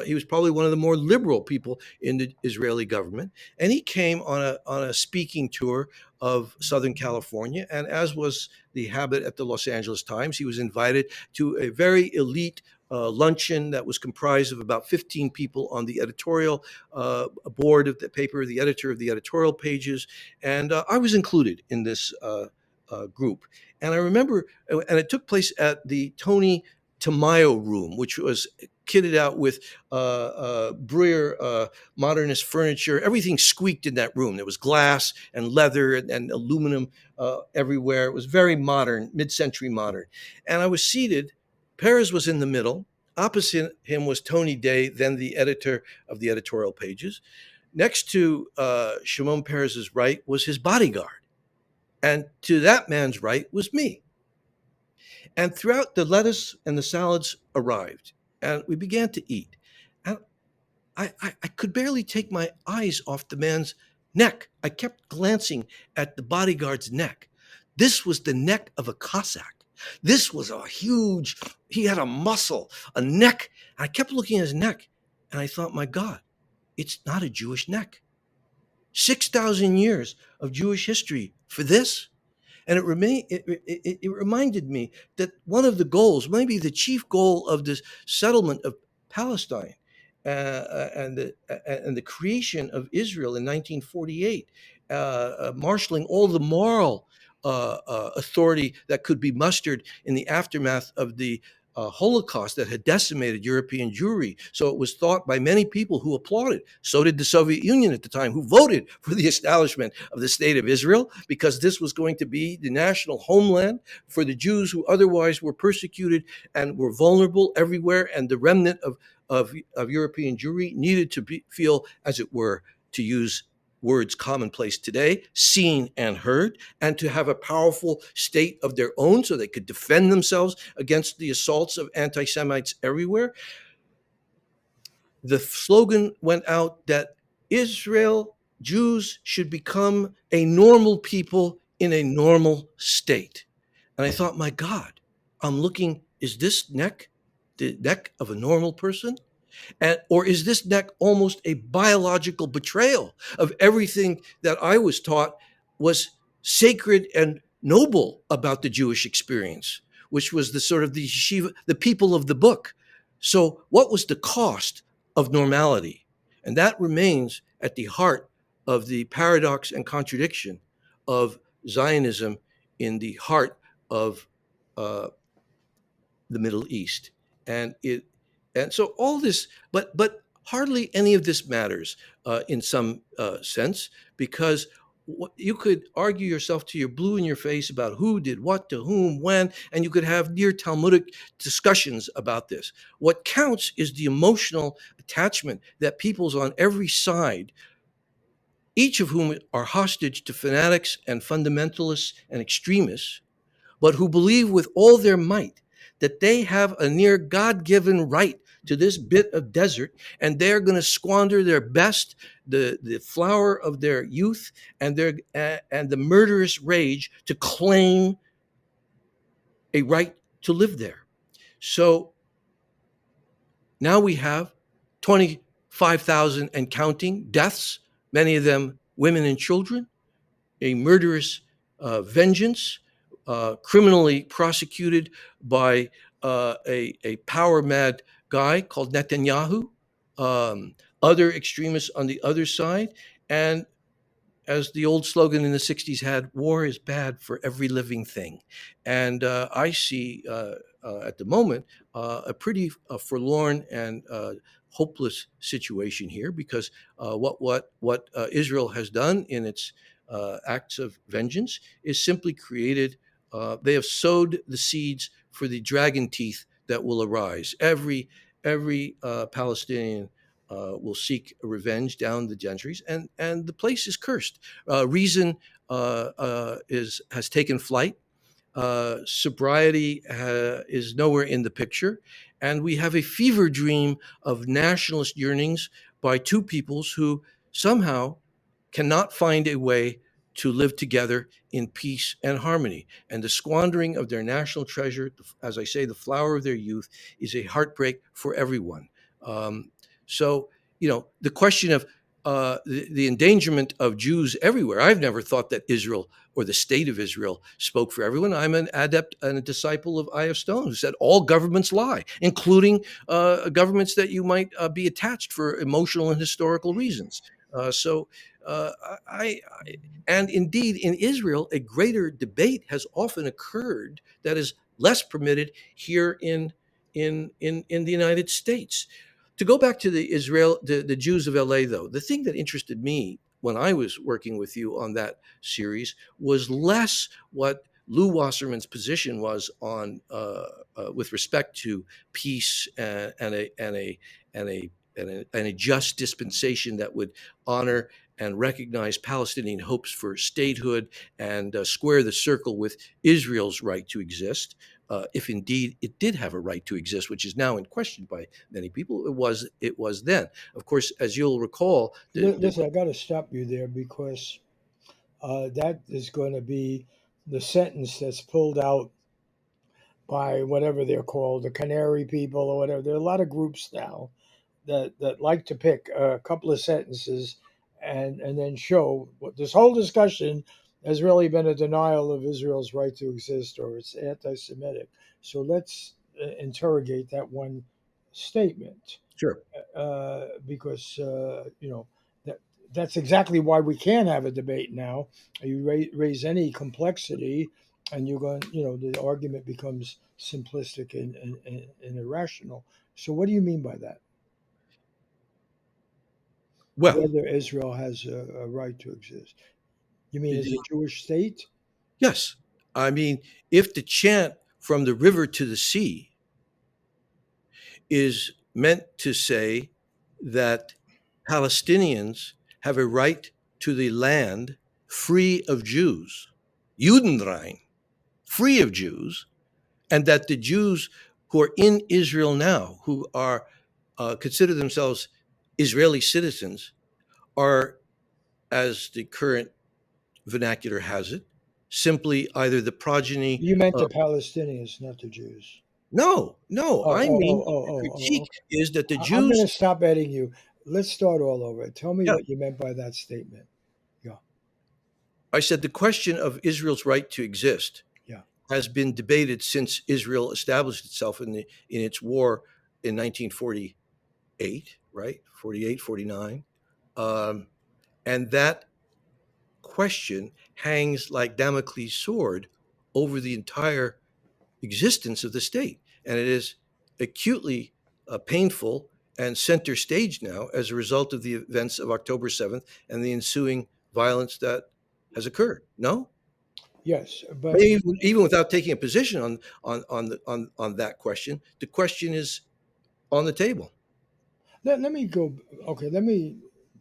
He was probably one of the more liberal people in the Israeli government, and he came on a speaking tour of Southern California. And as was the habit at the Los Angeles Times, he was invited to a very elite luncheon that was comprised of about 15 people on the editorial board of the paper, the editor of the editorial pages, and I was included in this group. And I remember, and it took place at the Tony Tamayo room, which was kitted out with Breuer modernist furniture. Everything squeaked in that room. There was glass and leather and aluminum everywhere. It was very modern, mid-century modern. And I was seated. Perez was in the middle. Opposite him was Tony Day, then the editor of the editorial pages. Next to Shimon Peres's right was his bodyguard. And to that man's right was me. And throughout, the lettuce and the salads arrived, and we began to eat. And I could barely take my eyes off the man's neck. I kept glancing at the bodyguard's neck. This was the neck of a Cossack. This was a huge, he had a muscle, a neck. I kept looking at his neck, and I thought, my God, it's not a Jewish neck. 6,000 years of Jewish history for this? And it reminded me that one of the goals, maybe the chief goal of this settlement of Palestine and the creation of Israel in 1948, marshaling all the moral authority that could be mustered in the aftermath of the Holocaust that had decimated European Jewry. So it was thought by many people who applauded. So did the Soviet Union at the time, who voted for the establishment of the State of Israel, because this was going to be the national homeland for the Jews who otherwise were persecuted and were vulnerable everywhere. And the remnant of European Jewry needed to feel, as it were, to use words commonplace today, seen and heard, and to have a powerful state of their own so they could defend themselves against the assaults of anti-Semites everywhere. The slogan went out that Israel, Jews should become a normal people in a normal state. And I thought, my God, I'm looking, is this neck the neck of a normal person? Or is this neck almost a biological betrayal of everything that I was taught was sacred and noble about the Jewish experience, which was the sort of the yeshiva, the people of the book? So what was the cost of normality? And that remains at the heart of the paradox and contradiction of Zionism in the heart of the Middle East. And so all this, but hardly any of this matters in some sense, because you could argue yourself to your blue in your face about who did what to whom when, and you could have near Talmudic discussions about this. What counts is the emotional attachment that peoples on every side, each of whom are hostage to fanatics and fundamentalists and extremists, but who believe with all their might that they have a near God-given right to this bit of desert, and they're going to squander their best, the flower of their youth, and the murderous rage to claim a right to live there. So now we have 25,000 and counting deaths, many of them women and children, a murderous vengeance, criminally prosecuted by a power-mad guy called Netanyahu, other extremists on the other side. And as the old slogan in the 60s had, war is bad for every living thing. And I see at the moment a pretty forlorn and hopeless situation here, because what Israel has done in its acts of vengeance is simply created, they have sowed the seeds for the dragon teeth that will arise. Every Palestinian will seek revenge down the centuries, and the place is cursed. Reason has taken flight. Sobriety is nowhere in the picture, and we have a fever dream of nationalist yearnings by two peoples who somehow cannot find a way to live together in peace and harmony. And the squandering of their national treasure, as I say, the flower of their youth, is a heartbreak for everyone. Um, so, the question of the endangerment of Jews everywhere. I've never thought that Israel or the state of Israel spoke for everyone. I'm an adept and a disciple of I.F. Stone, who said all governments lie, including governments that you might be attached for emotional and historical reasons. So, uh, I, and indeed, in Israel, a greater debate has often occurred that is less permitted here in the United States. To go back to the Jews of LA, though, the thing that interested me when I was working with you on that series was less what Lou Wasserman's position was on with respect to peace and a just dispensation that would honor and recognize Palestinian hopes for statehood and square the circle with Israel's right to exist, if indeed it did have a right to exist, which is now in question by many people. It was then. Of course, as you'll recall, Listen, I got to stop you there because that is going to be the sentence that's pulled out by whatever they're called, the Canary people or whatever. There are a lot of groups now that like to pick a couple of sentences and then show what this whole discussion has really been a denial of Israel's right to exist or it's anti-Semitic. So let's interrogate that one statement sure. because that that's exactly why we can have a debate now. You raise any complexity, and you're going, the argument becomes simplistic and irrational. So, what do you mean by that? Well, Whether Israel has a right to exist? You mean as a the, Jewish state? yes, I mean, if the chant from the river to the sea is meant to say that Palestinians have a right to the land free of Jews, Judenrein, free of Jews, and that the Jews who are in Israel now, who are consider themselves Israeli citizens, are, as the current vernacular has it, simply either the progeny You meant of. the Palestinians, not the Jews. No, no. Oh, I oh, mean, oh, oh, the oh, oh. critique Okay. is that the I'm going Jews. to stop editing you. Let's start all over. Tell me Yeah, what you meant by that statement. Yeah, I said the question of Israel's right to exist yeah. has been debated since Israel established itself in its war in 1948, right? 48, 49. Um, and that question hangs like Damocles' sword over the entire existence of the state. And it is acutely painful and center stage now as a result of the events of October 7th and the ensuing violence that has occurred. No? Yes, but Maybe even without taking a position on that question, the question is on the table. let me go. Okay, let me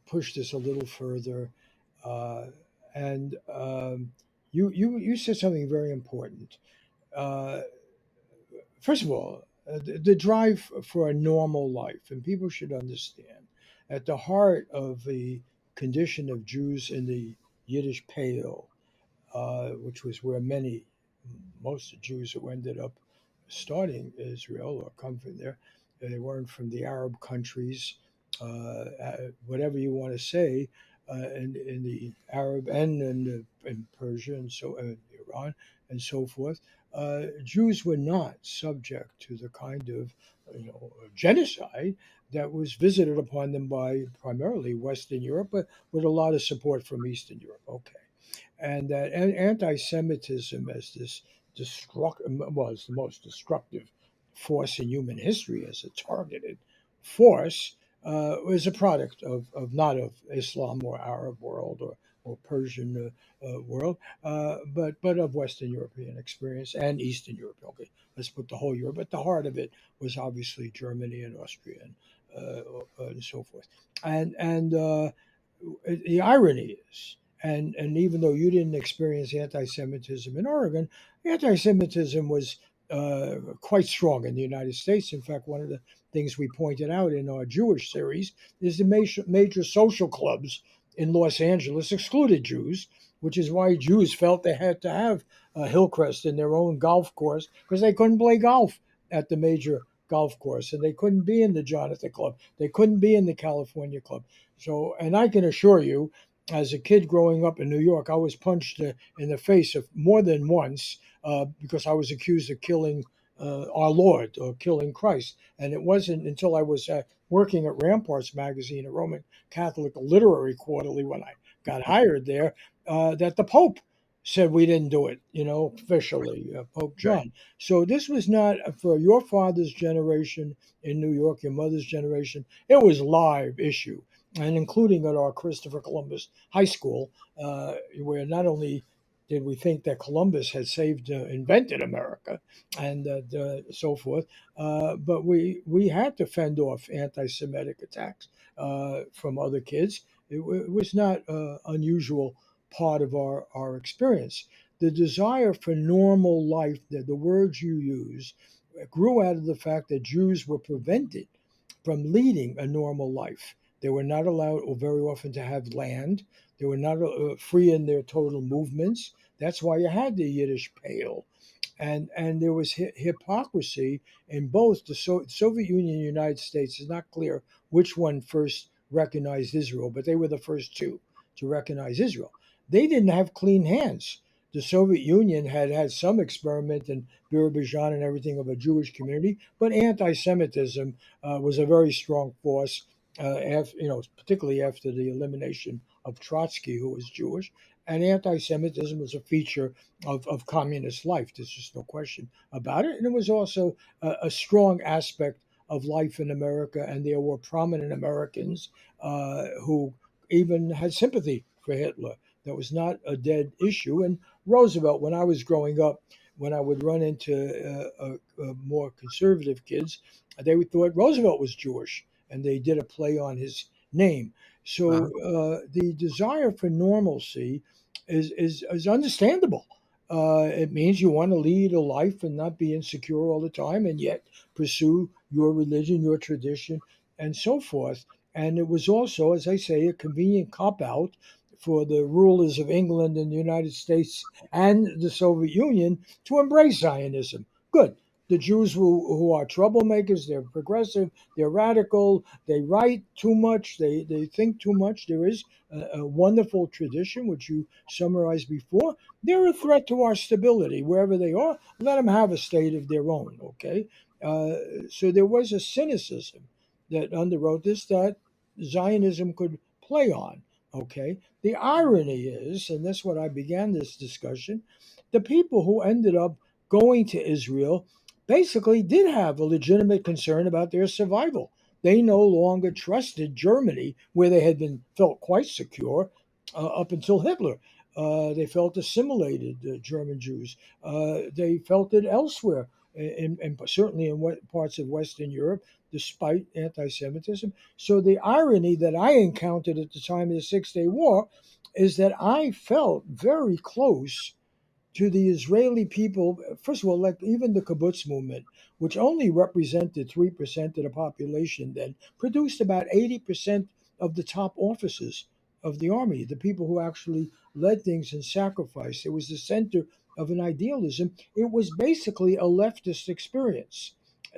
push this a little further. Uh, and you said something very important. Uh, First of all, the drive for a normal life, and people should understand, at the heart of the condition of Jews in the Yiddish Pale, which was where most Jews who ended up starting Israel or come from there, they weren't from the Arab countries, whatever you want to say, in the Arab and in Persia and so Iran and so forth. Jews were not subject to the kind of genocide that was visited upon them by primarily Western Europe, but with a lot of support from Eastern Europe. Okay, and that anti-Semitism as this was the most destructive force in human history as a targeted force was a product of not of Islam or Arab world or Persian world, but of Western European experience and Eastern Europe. Okay, let's put the whole Europe. But the heart of it was obviously Germany and Austria and so forth. And the irony is, and even though you didn't experience anti-Semitism in Oregon, anti-Semitism was quite strong in the United States. In fact, one of the things we pointed out in our Jewish series is the major social clubs in Los Angeles excluded Jews, which is why Jews felt they had to have Hillcrest in their own golf course because they couldn't play golf at the major golf course, and they couldn't be in the Jonathan Club. They couldn't be in the California Club. So, and I can assure you, as a kid growing up in New York, I was punched in the face of more than once because I was accused of killing our Lord or killing Christ. And it wasn't until I was working at Ramparts magazine, a Roman Catholic literary quarterly, when I got hired there, that the Pope said we didn't do it, officially, Pope Right. John. So this was not for your father's generation in New York, your mother's generation. It was live issue, and including at our Christopher Columbus High School, where not only did we think that Columbus had invented America, and so forth, but we had to fend off anti-Semitic attacks from other kids. It was not unusual part of our experience. The desire for normal life, the words you use, grew out of the fact that Jews were prevented from leading a normal life. They were not allowed, or very often, to have land. They were not free in their total movements. That's why you had the Yiddish Pale. And there was hypocrisy in both the Soviet Union and the United States. It's not clear which one first recognized Israel, but they were the first two to recognize Israel. They didn't have clean hands. The Soviet Union had some experiment in Azerbaijan and everything of a Jewish community, but anti-Semitism was a very strong force. Particularly after the elimination of Trotsky, who was Jewish, and anti-Semitism was a feature of communist life. There's just no question about it. And it was also a strong aspect of life in America. And there were prominent Americans who even had sympathy for Hitler. That was not a dead issue. And Roosevelt, when I was growing up, when I would run into more conservative kids, they thought Roosevelt was Jewish, and they did a play on his name. So the desire for normalcy is understandable. It means you want to lead a life and not be insecure all the time, and yet pursue your religion, your tradition, and so forth. And it was also, as I say, a convenient cop out for the rulers of England and the United States and the Soviet Union to embrace Zionism. Good. The Jews who are troublemakers, they're progressive, they're radical, they write too much, they think too much. There is a wonderful tradition, which you summarized before. They're a threat to our stability wherever they are. Let them have a state of their own, okay? Uh, so there was a cynicism that underwrote this that Zionism could play on, okay? The irony is, and that's what I began this discussion, the people who ended up going to Israel basically did have a legitimate concern about their survival. They no longer trusted Germany, where they had been felt quite secure up until Hitler. They felt assimilated, German Jews. They felt it elsewhere, certainly in parts of Western Europe, despite anti Semitism. So the irony that I encountered at the time of the Six Day War is that I felt very close to the Israeli people. First of all, like even the kibbutz movement, which only represented 3% of the population then, produced about 80% of the top officers of the army, the people who actually led things and sacrificed. It was the center of an idealism. It was basically a leftist experience.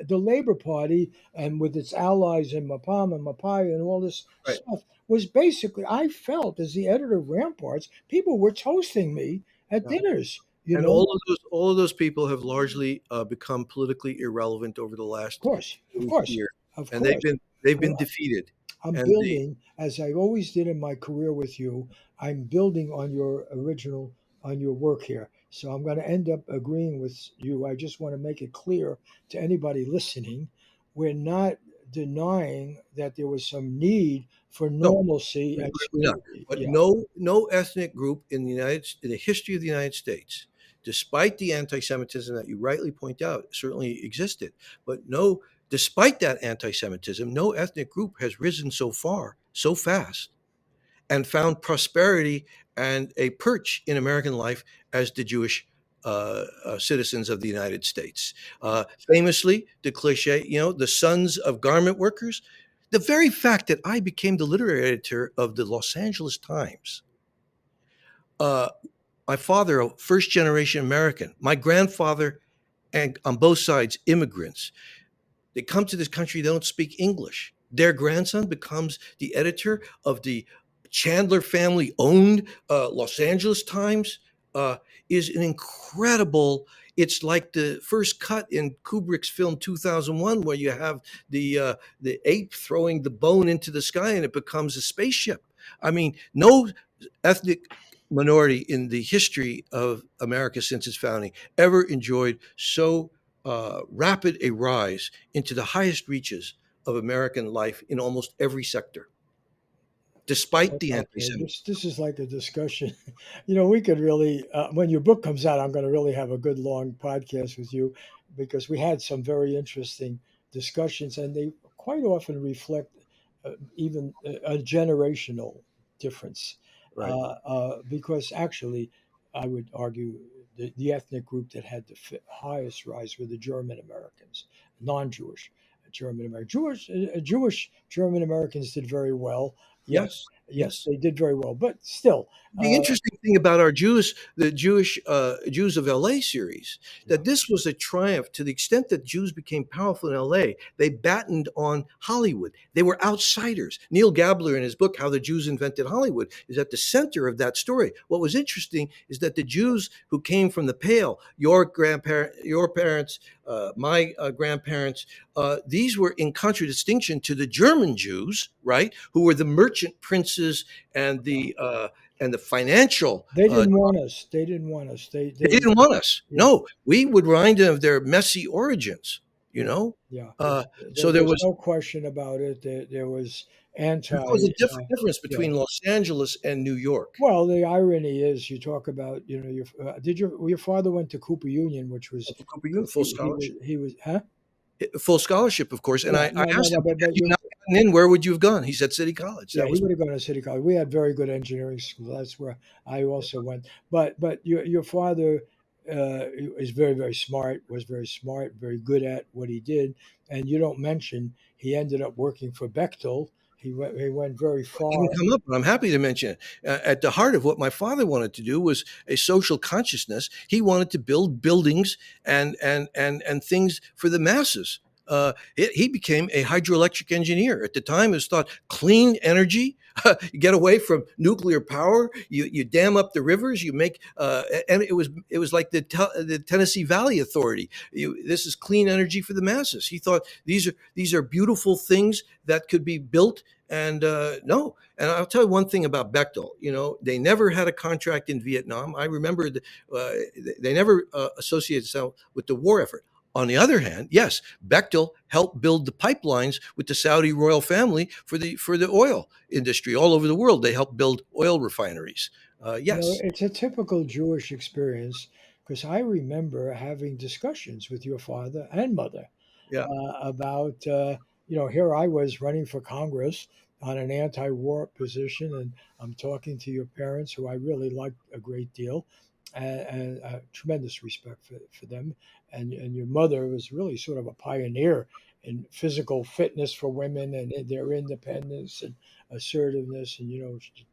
The Labor Party, and with its allies in Mapam and Mapai and all this Right. stuff, was basically, I felt as the editor of Ramparts, people were toasting me at Yeah. dinners, And all of those people have largely become politically irrelevant over the Of last course, of 8 course, years, of and they've course. been they've I, been defeated. I'm And the building, as I always did in my career with you, I'm building on your work here. So I'm going to end up agreeing with you. I just want to make it clear to anybody listening, we're not denying that there was some need for No, normalcy and we're not. stability. But Yeah, no ethnic group in the history of the United States, despite the anti-Semitism that you rightly point out, certainly existed. But no, despite that anti-Semitism, no ethnic group has risen so far, so fast, and found prosperity and a perch in American life as the Jewish citizens of the United States. Famously, the cliche, the sons of garment workers. The very fact that I became the literary editor of the Los Angeles Times, uh, my father, a first generation American, my grandfather, and on both sides, immigrants. They come to this country, they don't speak English. Their grandson becomes the editor of the Chandler family owned Los Angeles Times. Is an incredible. It's like the first cut in Kubrick's film 2001, where you have the ape throwing the bone into the sky and it becomes a spaceship. I mean, no ethnic minority in the history of America since its founding ever enjoyed so rapid a rise into the highest reaches of American life in almost every sector, despite the Okay, anti-Semitism. this is like a discussion. You know, we could really, when your book comes out, I'm going to really have a good long podcast with you because we had some very interesting discussions, and they quite often reflect even a generational difference. Right. Because actually, I would argue the ethnic group that had the highest rise were the German Americans, non-Jewish German Americans. Jewish German Americans did very well. Yes, Yes. yes, Yes. they did very well. But still, The interesting thing about our the Jewish Jews of LA series, yeah, that this was a triumph to the extent that Jews became powerful in LA. They battened on Hollywood. They were outsiders. Neil Gabler, in his book How the Jews Invented Hollywood, is at the center of that story. What was interesting is that the Jews who came from the Pale, your parents, my grandparents, these were in contradistinction to the German Jews, right, who were the merchant princes and the financial. they didn't want us. They didn't want us. They didn't want us. Yeah, No, we would remind them of their messy origins. You yeah, know, yeah. so there There's was no question about it. There was there was a difference yeah. between Los Angeles and New York. Well, the irony is, you talk about, you know, your father went to Cooper Union, which was For Cooper Union, full scholarship, he was huh? full scholarship, of course. And Yeah, I no, asked him, but had you not gotten in, where would you have gone? He said City College. yeah, That he was would have gone to City College. We had very good engineering school. That's where I also went. But your father is very smart. Was very smart, very good at what he did. And you don't mention he ended up working for Bechtel. He went very didn't far. come up, but I'm happy to mention it. At the heart of what my father wanted to do was a social consciousness. He wanted to build buildings and things for the masses. He became a hydroelectric engineer. At the time, it was thought clean energy. You get away from nuclear power. You dam up the rivers. You make and it was like the Tennessee Valley Authority. This is clean energy for the masses. He thought these are beautiful things that could be built. And no, and I'll tell you one thing about Bechtel. You know, they never had a contract in Vietnam. I remember they never associated themselves with the war effort. On the other hand, yes, Bechtel helped build the pipelines with the Saudi royal family for the oil industry all over the world. They helped build oil refineries. You know, Yes, it's a typical Jewish experience because I remember having discussions with your father and mother yeah, about here I was running for Congress on an anti-war position, and I'm talking to your parents, who I really liked a great deal, and tremendous respect for them, and your mother was really sort of a pioneer in physical fitness for women and in their independence and assertiveness, and she,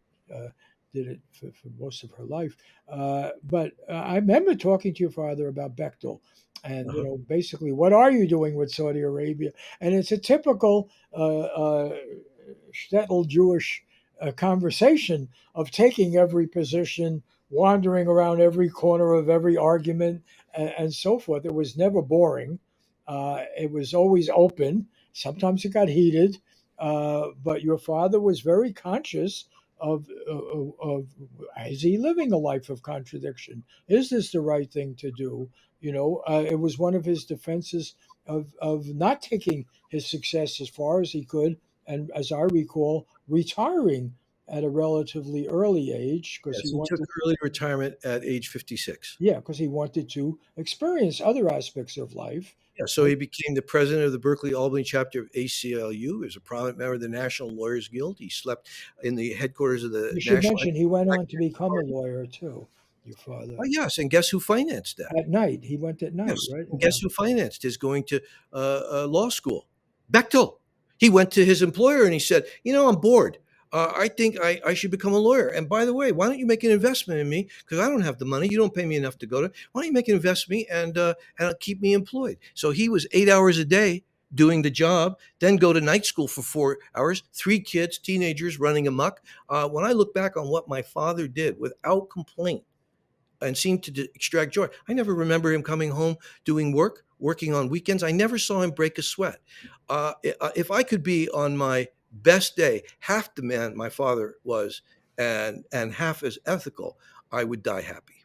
did it for most of her life. But I remember talking to your father about Bechtel, and uh-huh. basically, what are you doing with Saudi Arabia? And it's a typical shtetl Jewish conversation of taking every position, wandering around every corner of every argument, and so forth. It was never boring. It was always open. Sometimes it got heated, but your father was very conscious of is he living a life of contradiction? Is this the right thing to do? It was one of his defenses of not taking his success as far as he could, and as I recall, retiring at a relatively early age because he Yes, he took wanted, early retirement at age 56. yeah, because he wanted to experience other aspects of life. Yeah, so he became the president of the Berkeley Albany chapter of ACLU. He was a prominent member of the National Lawyers Guild. He slept in the headquarters of the You should National mention he went on to Anti-Semitic become a Party. lawyer too. Your father, Oh, yes, and guess who financed that? at night, he went at night, Yes, right? and Yeah. guess who financed his going to law school? Bechtel. He went to his employer and he said, I'm bored. I think I should become a lawyer. And by the way, why don't you make an investment in me? Because I don't have the money. You don't pay me enough to go to. Why don't you make an investment in me and keep me employed? So he was 8 hours a day doing the job, then go to night school for 4 hours, 3 kids, teenagers running amok. When I look back on what my father did without complaint and seemed to extract joy, I never remember him coming home doing work, working on weekends. I never saw him break a sweat. If I could be on my best day, half the man my father was and half as ethical, I would die happy.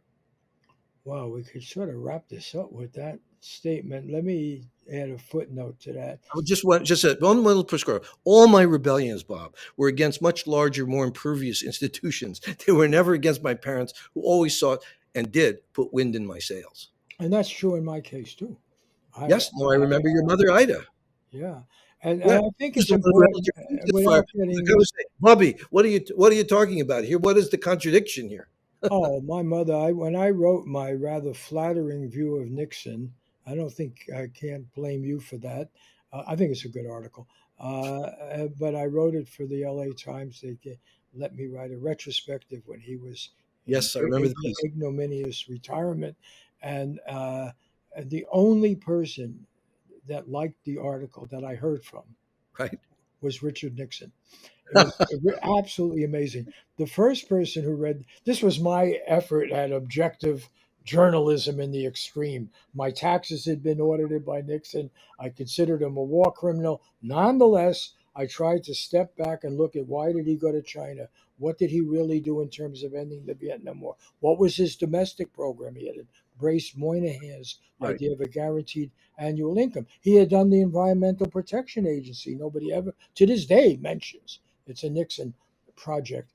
Well, we could sort of wrap this up with that statement. Let me add a footnote to that. I would just one little prescription. All my rebellions, Bob, were against much larger, more impervious institutions. They were never against my parents, who always sought and did put wind in my sails. And that's true in my case too. Yes, no, I remember your mother, Ida. Yeah. And Yeah, I think she was it's the one who important held your feet to the fire. without Like I getting. was saying, Bobby, what are you talking about here? What is the contradiction here? Oh, my mother, when I wrote my rather flattering view of Nixon, I don't think I can't blame you for that. I think it's a good article. But I wrote it for the LA Times. Let me write a retrospective when he was in Yes, I remember the piece. ignominious retirement. And the only person that liked the article that I heard from Right. was Richard Nixon. It was absolutely amazing. The first person who read this was my effort at objective journalism in the extreme. My taxes had been audited by Nixon. I considered him a war criminal. Nonetheless, I tried to step back and look at why did he go to China? What did he really do in terms of ending the Vietnam War? What was his domestic program? He had embraced Moynihan's Right. idea of a guaranteed annual income. He had done the Environmental Protection Agency. Nobody ever, to this day, mentions it's a Nixon project.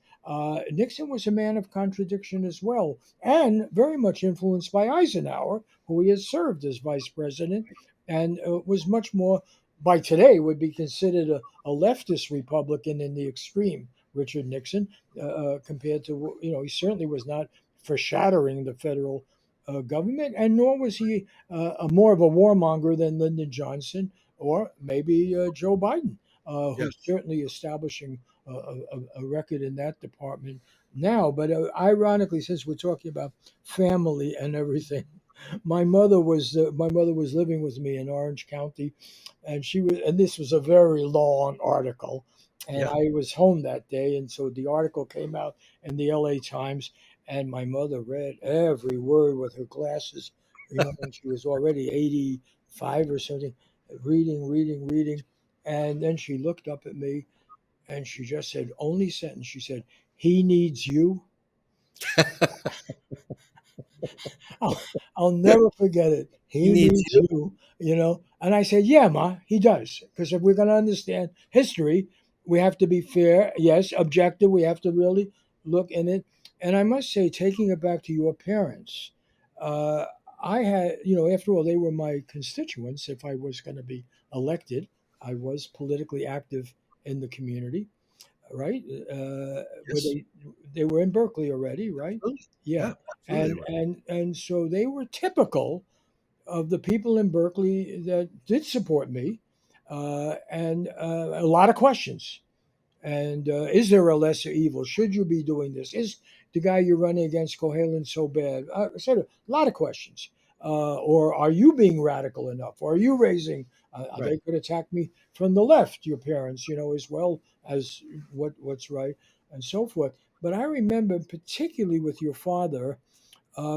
Nixon was a man of contradiction as well, and very much influenced by Eisenhower, who he had served as vice president, and was much more, by today, would be considered a leftist Republican in the extreme. Richard Nixon, compared to, he certainly was not for shattering the federal government, and nor was he more of a warmonger than Lyndon Johnson or maybe Joe Biden, who's Yes. certainly establishing a record in that department now. But ironically, since we're talking about family and everything, my mother was living with me in Orange County, and this was a very long article, and Yeah. I was home that day, and so the article came out in the LA Times, and my mother read every word with her glasses, and she was already 85 or something, reading, reading, reading. And then she looked up at me and she just said, only sentence, she said, he needs you. I'll, I'll never forget it. He He needs needs you. you. And I said, yeah, Ma, he does. Because if we're going to understand history, we have to be fair, yes, objective. We have to really look in it. And I must say, taking it back to your parents, uh, I had, after all, they were my constituents. If I was going to be elected, I was politically active in the community, right? Where Yes. they were in Berkeley already, right? Absolutely. Yeah, Yeah, absolutely they and were. and so they were typical of the people in Berkeley that did support me, and a lot of questions. And is there a lesser evil? Should you be doing this? Is the guy you're running against Kohelan so bad? Sort of a lot of questions. Or are you being radical enough? Or are you raising? Right. They could attack me from the left, your parents, as well as what's right and so forth. But I remember particularly with your father,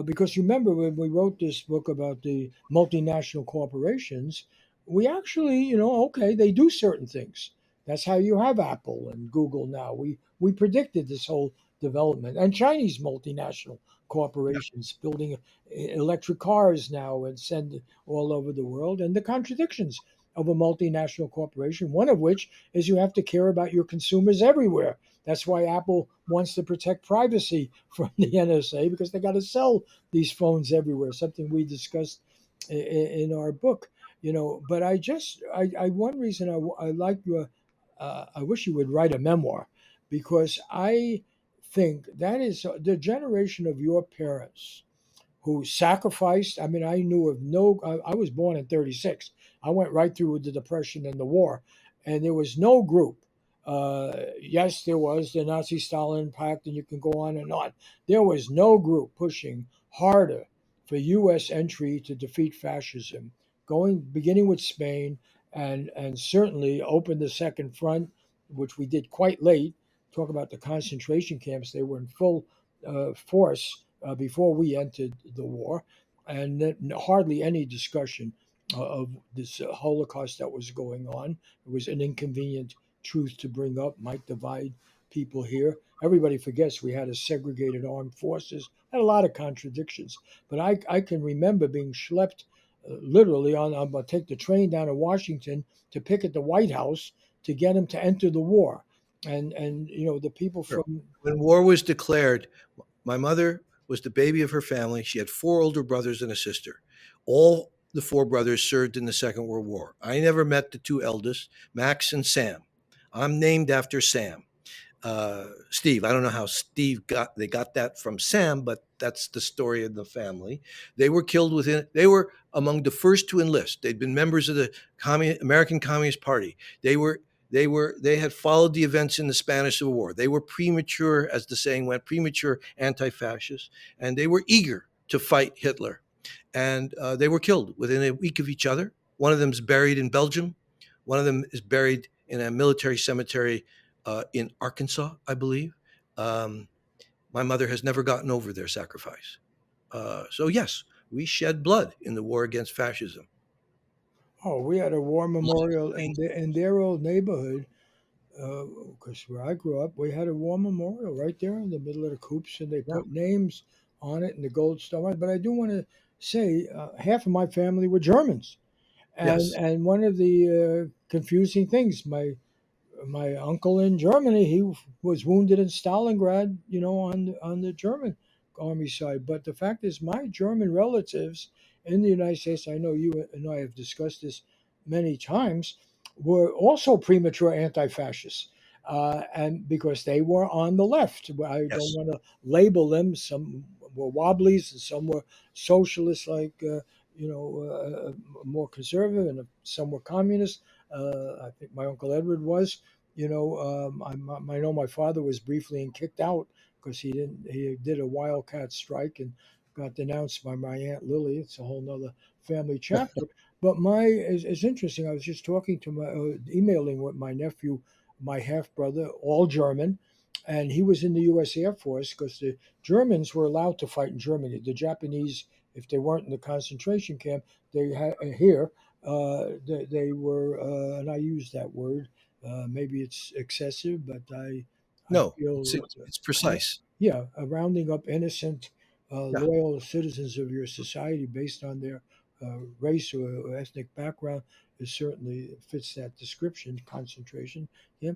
because you remember when we wrote this book about the multinational corporations, we actually, okay, they do certain things. That's how you have Apple and Google now. We predicted this whole development, and Chinese multinational Yeah. corporations building electric cars now and send it all over the world, and the contradictions of a multinational corporation. One of which is you have to care about your consumers everywhere. That's why Apple wants to protect privacy from the NSA because they got to sell these phones everywhere. Something we discussed in our book, But one reason I like your, I wish you would write a memoir because I think that is the generation of your parents who sacrificed. I mean, I knew of no, I was born in 36. I went right through the Depression and the war, and there was no group. Yes, there was the Nazi Stalin Pact, and you can go on and on. There was no group pushing harder for U.S. entry to defeat fascism, beginning with Spain and certainly opened the Second Front, which we did quite late. Talk about the concentration camps; they were in full force before we entered the war, and hardly any discussion of this Holocaust that was going on. It was an inconvenient truth to bring up, might divide people here. Everybody forgets we had a segregated armed forces, had a lot of contradictions. But I can remember being schlepped literally on, I'm going to take the train down to Washington to picket the White House to get him to enter the war. And the people Sure. from When war was declared, my mother was the baby of her family. She had four older brothers and a sister. All the four brothers served in the Second World War. I never met the two eldest, Max and Sam. I'm named after Sam. Steve. I don't know how they got that from Sam, but that's the story of the family. They were killed within. They were among the first to enlist. They'd been members of the American Communist Party. They had followed the events in the Spanish Civil War. They were premature, as the saying went, premature anti-fascists, and they were eager to fight Hitler. And they were killed within a week of each other. One of them is buried in Belgium. One of them is buried in a military cemetery in Arkansas, I believe. Um, my mother has never gotten over their sacrifice. So yes, we shed blood in the war against fascism. oh, we had a war memorial in their old neighborhood. Because where I grew up, we had a war memorial right there in the middle of the coops, and they Yeah. put names on it and the gold star. But I do want to say half of my family were Germans, and Yes. and one of the confusing things, my uncle in Germany, he was wounded in Stalingrad, on the German army side. But the fact is, my German relatives in the United States, I know you and I have discussed this many times, were also premature anti-fascists, and because they were on the left. I don't Yes. want to label them. Some were wobblies, and some were socialists, like more conservative, and some were communists. I think my uncle Edward was. I know my father was briefly and kicked out because he did a wildcat strike and got denounced by my aunt Lily. It's a whole nother family chapter. But it's interesting. I was just talking to emailing with my nephew, my half brother, all German, and he was in the U.S. Air Force because the Germans were allowed to fight in Germany. The Japanese, if they weren't in the concentration camp, they had here. They were, and I use that word, maybe it's excessive, but I No, feel, it's precise. yeah, rounding up innocent, Yeah. loyal citizens of your society based on their race or ethnic background is certainly fits that description, concentration. Yeah,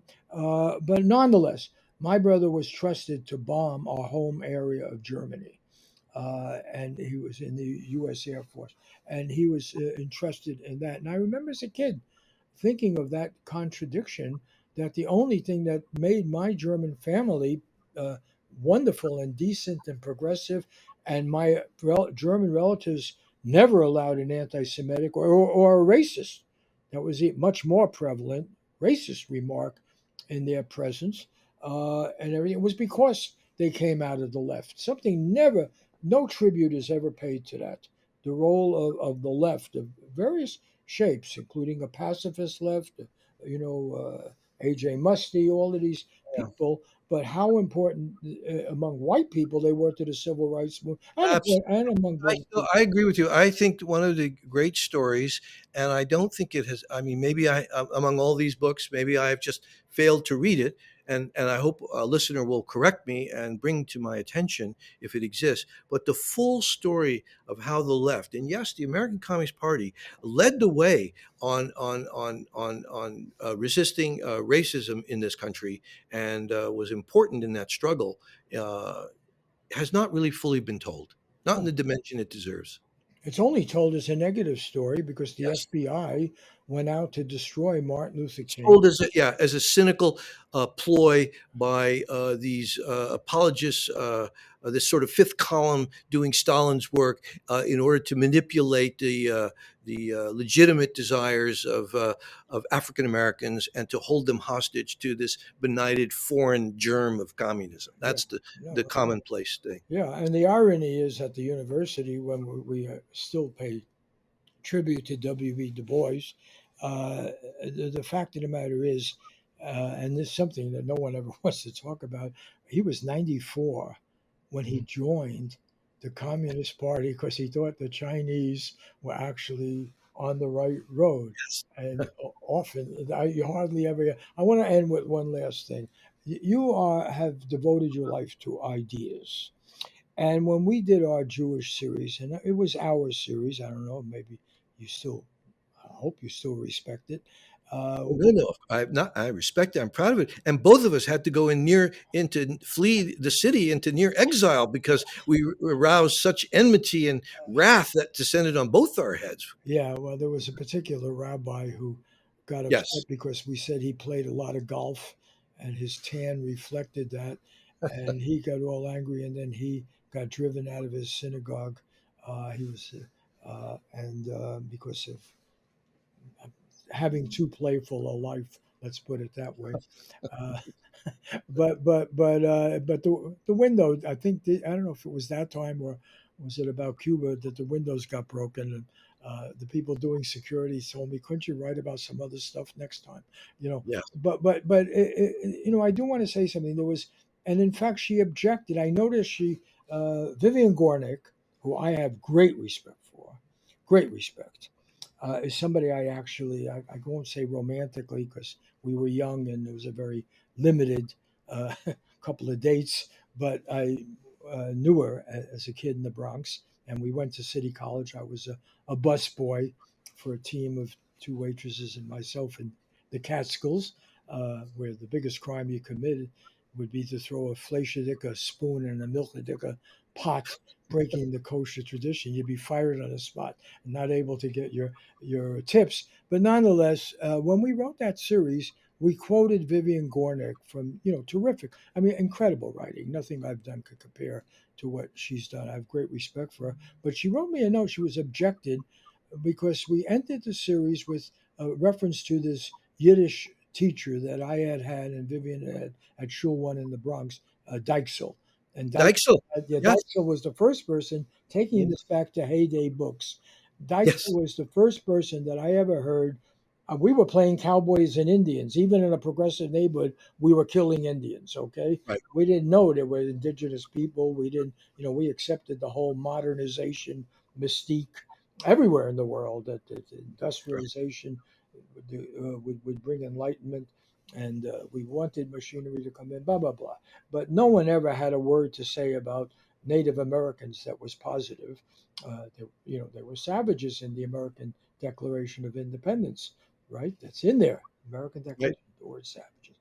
but nonetheless, my brother was trusted to bomb our home area of Germany. And he was in the U.S. Air Force, and he was entrusted in that. And I remember as a kid thinking of that contradiction, that the only thing that made my German family uh, wonderful and decent and progressive, and my German relatives never allowed an anti Semitic or a racist, that was much more prevalent, racist remark in their presence, and everything, it was because they came out of the left. Something never, no tribute is ever paid to that. The role of the left, of various shapes, including a pacifist left, A.J. Musty, all of these Yeah. people, but how important among white people they were to the civil rights movement, and among black I people. agree with you. I think one of the great stories, and I don't think it has. I mean, maybe among all these books, maybe I have just failed to read it, and I hope a listener will correct me and bring to my attention if it exists. But the full story of how the left, and yes, the American Communist Party, led the way on resisting racism in this country, and was important in that struggle. Uh, has not really fully been told, not in the Oh, dimension it deserves. it's only told as a negative story because the Yes. FBI went out to destroy Martin Luther It's King. told as as a cynical ploy by these apologists, this sort of fifth column doing Stalin's work in order to manipulate the legitimate desires of African Americans and to hold them hostage to this benighted foreign germ of communism. Yeah, That's the no, commonplace thing. yeah, and the irony is at the university when we still pay tribute to W.B. Du Bois uh, the fact of the matter is, and this is something that no one ever wants to talk about, he was 94 when he Mhm. joined the Communist Party because he thought the Chinese were actually on the right road. And often, you hardly ever. I want to end with one last thing. You have devoted your life to ideas. And when we did our Jewish series, and it was our series, I don't know, maybe you still, I hope you still respect it. Oh, no, no. I respect it. I'm proud of it. And both of us had to go in near into flee the city into near exile because we aroused such enmity and wrath that descended on both our heads. Yeah, well, there was a particular rabbi who got Yes. upset because we said he played a lot of golf and his tan reflected that. And he got all angry and then he got driven out of his synagogue. He was, and because of having too playful a life, let's put it that way. Uh, but the window, I think I don't know if it was that time or was it about Cuba that the windows got broken and the people doing security told me, couldn't you write about some other stuff next time? You know, Yes. I do want to say something. There was, and in fact, she objected. I noticed Vivian Gornick, who I have great respect for, great respect, is somebody I won't say romantically because we were young and it was a very limited couple of dates, but I knew her as a kid in the Bronx, and we went to City College. I was a bus boy for a team of two waitresses and myself in the Catskills, where the biggest crime you committed would be to throw a fleischerdicker spoon in a milchedicker pot, breaking the kosher tradition. You'd be fired on the spot and not able to get your tips. But nonetheless, when we wrote that series, we quoted Vivian Gornick from, terrific. I mean, incredible writing. Nothing I've done could compare to what she's done. I have great respect for her. But she wrote me a note. She was objected because we ended the series with a reference to this Yiddish teacher that I had and Vivian had at Shul One in the Bronx, Dykesel. And Dykesel. Yes. Dykesel was the first person taking this back to Heyday Books. Dykesel Yes. was the first person that I ever heard. We were playing cowboys and Indians. Even in a progressive neighborhood, we were killing Indians. Okay, Right. we didn't know they were indigenous people. We didn't, we accepted the whole modernization mystique everywhere in the world that Right. industrialization would bring enlightenment, and we wanted machinery to come in, blah blah blah. But no one ever had a word to say about Native Americans that was positive. There were savages in the American Declaration of Independence, right? That's in there. American Right. Declaration, the word savages.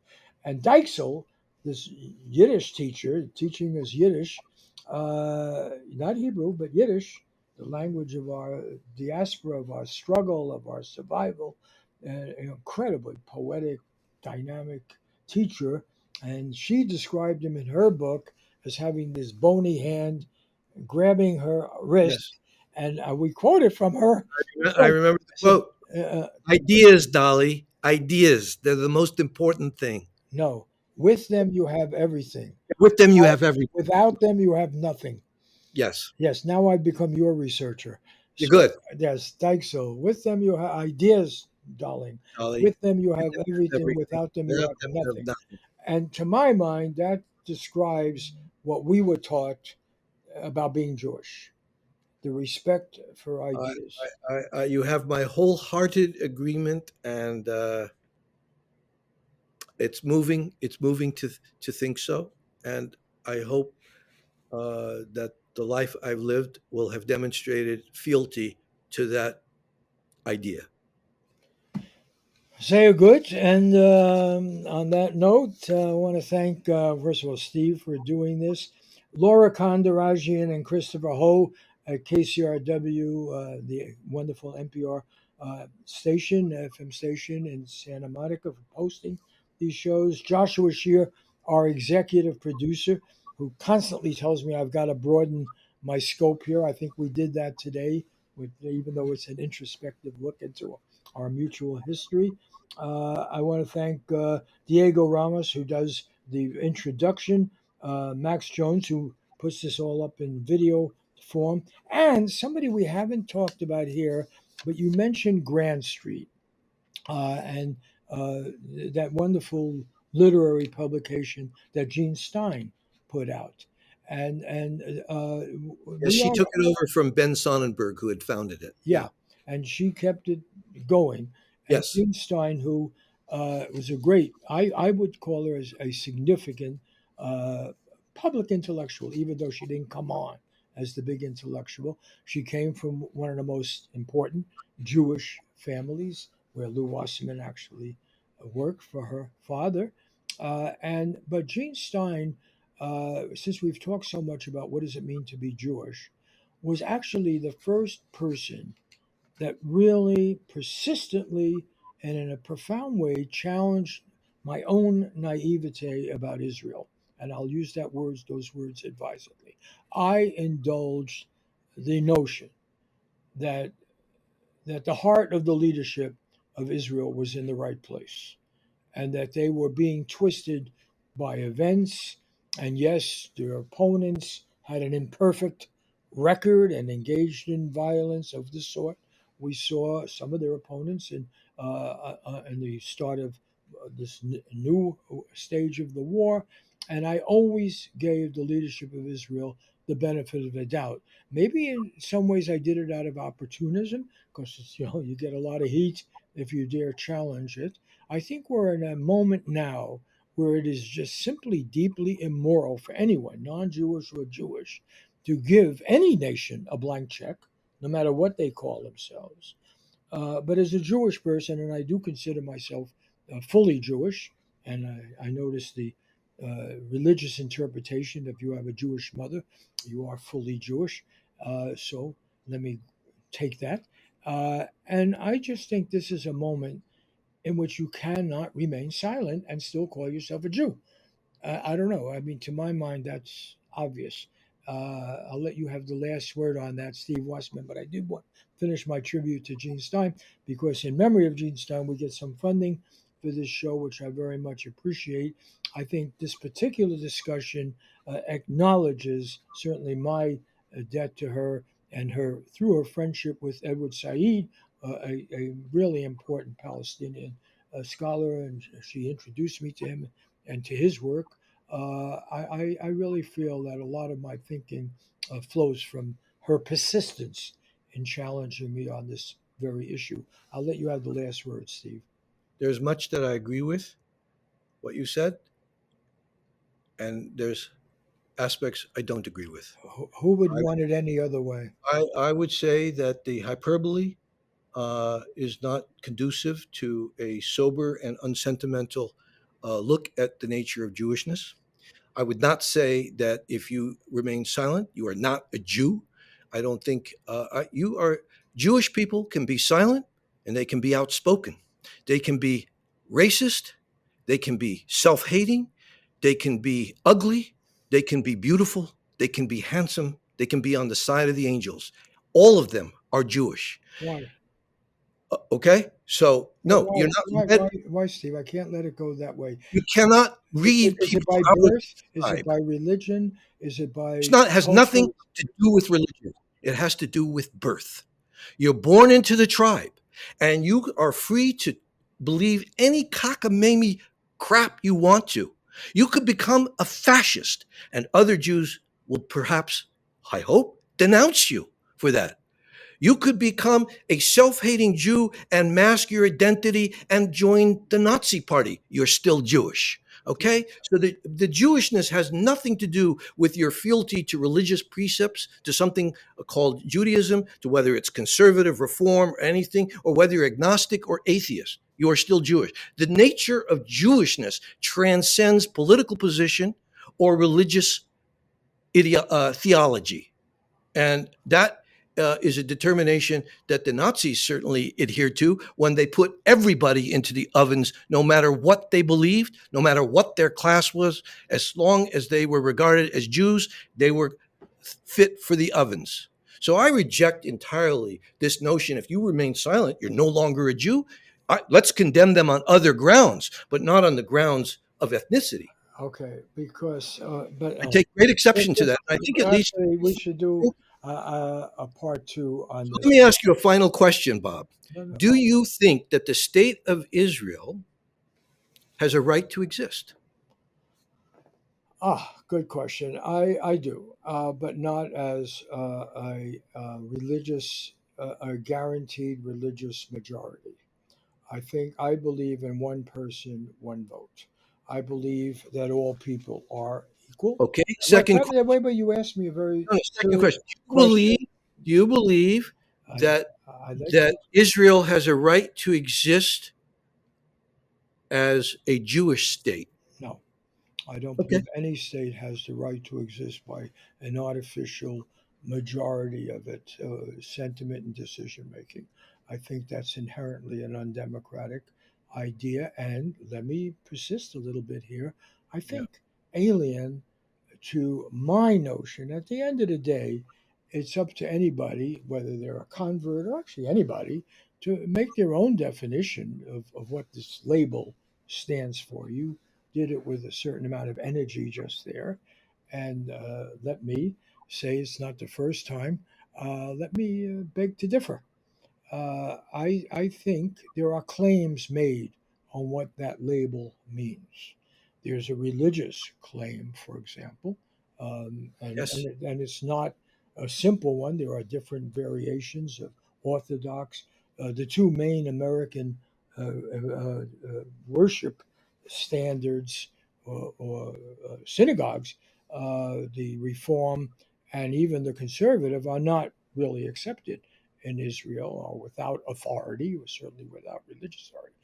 And Dykesel, this Yiddish teacher, teaching us Yiddish, not Hebrew, but Yiddish, the language of our diaspora, of our struggle, of our survival, an incredibly poetic, dynamic teacher. And she described him in her book as having this bony hand grabbing her Yes. wrist. And we quoted from her. I remember the Said, quote. Ideas, Dolly. Ideas. They're the most important thing. no, with them you have everything. With them, you have everything. Without them you have nothing. Yes. Yes, now I've become your researcher. You're So, good, yes, Dykesel. With them you have ideas, darling. Dolly. With them you With have them, you have everything. everything. Without them you Without have them, you have nothing. nothing. And to my mind, that describes what we were taught about being Jewish, the respect for I, ideas. you have my wholehearted agreement, and it's moving. It's moving to think so, and I hope that the life I've lived will have demonstrated fealty to that idea. Say good. And on that note, I want to thank, first of all, Steve for doing this, Laura Kondarajian and Christopher Ho at KCRW, the wonderful NPR station, FM station in Santa Monica, for posting these shows. Joshua Scheer, our executive producer, who constantly tells me I've got to broaden my scope here. I think we did that today, even though it's an introspective look into our mutual history. I want to thank Diego Ramos, who does the introduction, Max Jones, who puts this all up in video form, and somebody we haven't talked about here, but you mentioned Grand Street. and that wonderful literary publication that Gene Stein put out. And Yes, we she are, took it over from Ben Sonnenberg, who had founded it. Yeah. yeah, and she kept it going. And Yes. Gene Stein, who was a great, I would call her as a significant uh, public intellectual, even though she didn't come on as the big intellectual. She came from one of the most important Jewish families where Lou Wasserman actually worked for her father. And but Gene Stein, since we've talked so much about what does it mean to be Jewish, was actually the first person that really persistently and in a profound way challenged my own naivete about Israel. And I'll use those words advisedly. I indulged the notion that the heart of the leadership of Israel was in the right place and that they were being twisted by events. And yes, their opponents had an imperfect record and engaged in violence of the sort. We saw some of their opponents in the start of this new stage of the war. And I always gave the leadership of Israel the benefit of the doubt. Maybe in some ways I did it out of opportunism because you get a lot of heat if you dare challenge it. I think we're in a moment now where it is just simply deeply immoral for anyone, non Jewish or Jewish, to give any nation a blank check, no matter what they call themselves. But as a Jewish person, and I do consider myself fully Jewish, and I notice the religious interpretation if you have a Jewish mother, you are fully Jewish. So let me take that. And I just think this is a moment in which you cannot remain silent and still call yourself a Jew. I don't know. I mean, to my mind, that's obvious. I'll let you have the last word on that, Steve Wasserman. But I did want to finish my tribute to Gene Stein because, in memory of Gene Stein, we get some funding for this show, which I very much appreciate. I think this particular discussion acknowledges certainly my debt to her and her through her friendship with Edward Said, a really important Palestinian scholar, and she introduced me to him and to his work. I really feel that a lot of my thinking flows from her persistence in challenging me on this very issue. I'll let you have the last word, Steve. There's much that I agree with what you said, and there's aspects I don't agree with. Who would I, want it any other way? I would say that the hyperbole is not conducive to a sober and unsentimental look at the nature of Jewishness. I would not say that if you remain silent, you are not a Jew. I don't think you are. Jewish people can be silent and they can be outspoken. They can be racist. They can be self hating. They can be ugly. They can be beautiful. They can be handsome. They can be on the side of the angels. All of them are Jewish. Why? Okay? So, Why, no, you're why, not why, led. why, why, Steve? I can't let it go that way. You cannot read Is it people by out of birth? Is it tribe. by religion? Is it It's by not has nothing cultural? to do with religion. It has to do with birth. You're born into the tribe, and you are free to believe any cockamamie crap you want to. You could become a fascist, and other Jews will perhaps, I hope, denounce you for that. You could become a self hating Jew and mask your identity and join the Nazi party. You're still Jewish. Okay? So the Jewishness has nothing to do with your fealty to religious precepts, to something called Judaism, to whether it's conservative, reform, or anything, or whether you're agnostic or atheist. You are still Jewish. The nature of Jewishness transcends political position or religious theology. And that is a determination that the Nazis certainly adhered to when they put everybody into the ovens, no matter what they believed, no matter what their class was, as long as they were regarded as Jews, they were fit for the ovens. So I reject entirely this notion if you remain silent, you're no longer a Jew. Let's condemn them on other grounds, but not on the grounds of ethnicity. Okay, because but I take great exception to Just that. I think at least actually, we should do a part two on Let this. me ask you a final question, Bob. No, no, Do you think that the state of Israel has a right to exist? good question. I do, but not as a religious, a guaranteed religious majority. I believe in one person, one vote. I believe that all people are equal. Okay. Wait, Second question. wait, you asked me a very No, no, second serious question. question. Do you believe I, that I like that to. Israel has a right to exist as a Jewish state? No, I don't Okay. believe any state has the right to exist by an artificial majority of its sentiment and decision making. I think that's inherently an undemocratic idea. And let me persist a little bit here. I Yeah. think alien to my notion. At the end of the day, it's up to anybody, whether they're a convert or actually anybody, to make their own definition of what this label stands for. You did it with a certain amount of energy just there. And let me say it's not the first time. Let me beg to differ. I think there are claims made on what that label means. There's a religious claim, for example, Yes. and it's not a simple one. There are different variations of Orthodox. The two main American worship standards or synagogues, the Reform and even the Conservative, are not really accepted in Israel or without authority, or certainly without religious authority.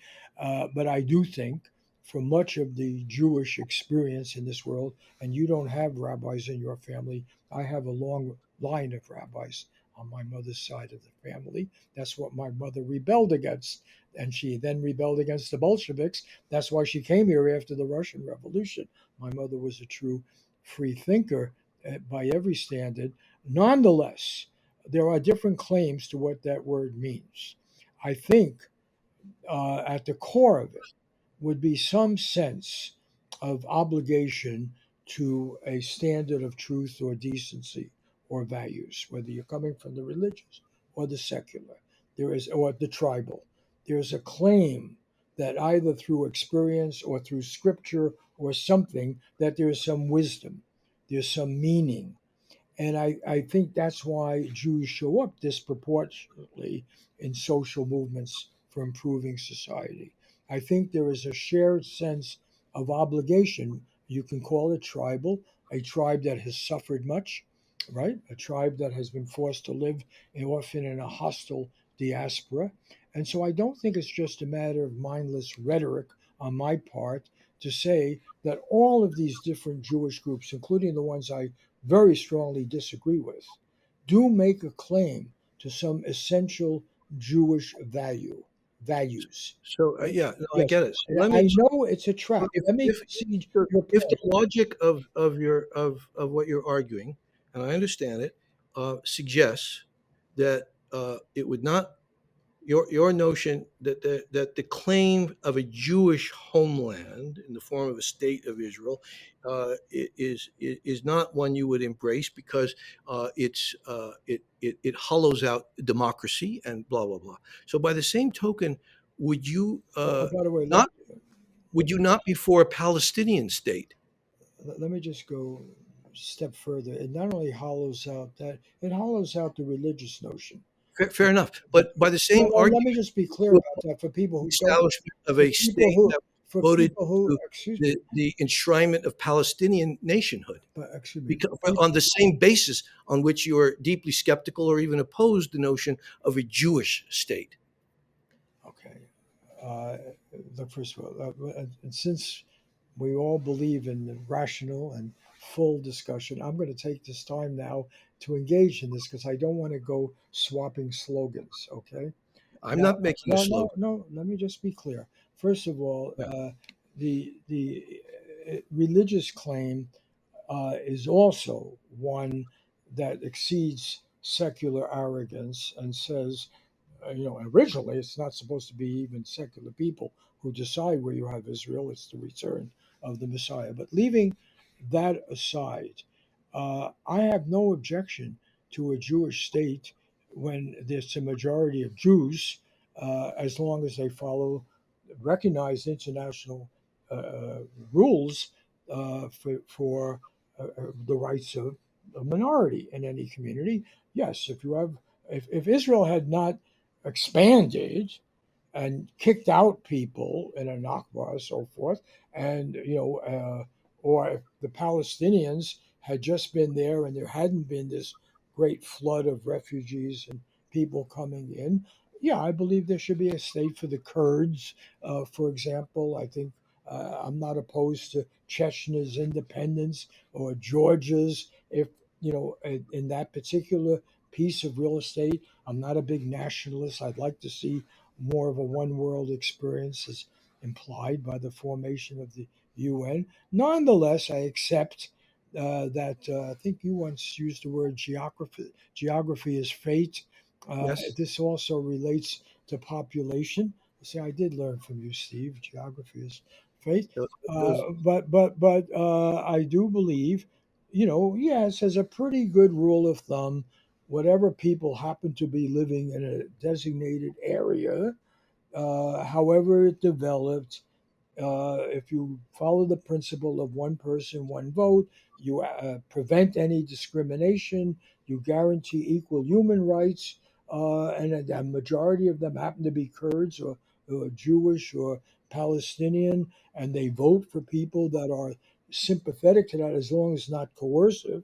But I do think for much of the Jewish experience in this world, and you don't have rabbis in your family, I have a long line of rabbis on my mother's side of the family. That's what my mother rebelled against. And she then rebelled against the Bolsheviks. That's why she came here after the Russian Revolution. My mother was a true free thinker by every standard. Nonetheless, there are different claims to what that word means. I think at the core of it would be some sense of obligation to a standard of truth or decency or values, whether you're coming from the religious or the secular, there is, or the tribal. There's a claim that either through experience or through scripture or something, that there's some wisdom, there's some meaning, and I think that's why Jews show up disproportionately in social movements for improving society. I think there is a shared sense of obligation. You can call it tribal, a tribe that has suffered much, right? A tribe that has been forced to live often in a hostile diaspora. And so I don't think it's just a matter of mindless rhetoric on my part to say that all of these different Jewish groups, including the ones I very strongly disagree with, do make a claim to some essential Jewish values. So Right? yeah, no, I Yes, get it. So let me. I know it's a So trap. Let me if concede so your if the point. logic of what you're arguing, and I understand it, suggests that it would not your notion that the claim of a Jewish homeland in the form of a state of Israel is not one you would embrace because it hollows out democracy and blah blah blah. So by the same token, would you By the way, not would you not be for a Palestinian state? let me just go a step further. It not only hollows out that, it hollows out the religious notion. Fair enough. But by the same Let argument, me just be clear to about that for people the who don't, establishment of a state that for voted people who, to excuse me, the enshrinement of Palestinian nationhood, but excuse me, because, on the same basis on which you are deeply skeptical or even opposed the notion of a Jewish state. okay. Uh, Look, first of all, and since we all believe in rational and full discussion, I'm going to take this time now to engage in this because I don't want to go swapping slogans. Okay. I'm Now, not making a slogan. no. Let me just be clear. First of all, Yeah. the religious claim is also one that exceeds secular arrogance and says, originally it's not supposed to be even secular people who decide where you have Israel. It's the return of the Messiah. But leaving that aside, I have no objection to a Jewish state when there's a majority of Jews, as long as they follow recognized international uh, rules for the rights of a minority in any community. Yes, if Israel had not expanded and kicked out people in a Nakba and so forth, and or if the Palestinians had just been there and there hadn't been this great flood of refugees and people coming in, yeah, I believe there should be a state for the Kurds, for example. I think I'm not opposed to Chechnya's independence or Georgia's, if in that particular piece of real estate. I'm not a big nationalist. I'd like to see more of a one world experience as implied by the formation of the UN. Nonetheless, I accept that I think you once used the word geography. Geography is fate. Yes. This also relates to population. See, I did learn from you, Steve. Geography is fate. Those But I do believe, yes, as a pretty good rule of thumb, whatever people happen to be living in a designated area, however it developed, if you follow the principle of one person, one vote, you prevent any discrimination, you guarantee equal human rights, and a majority of them happen to be Kurds or Jewish or Palestinian, and they vote for people that are sympathetic to that as long as it's not coercive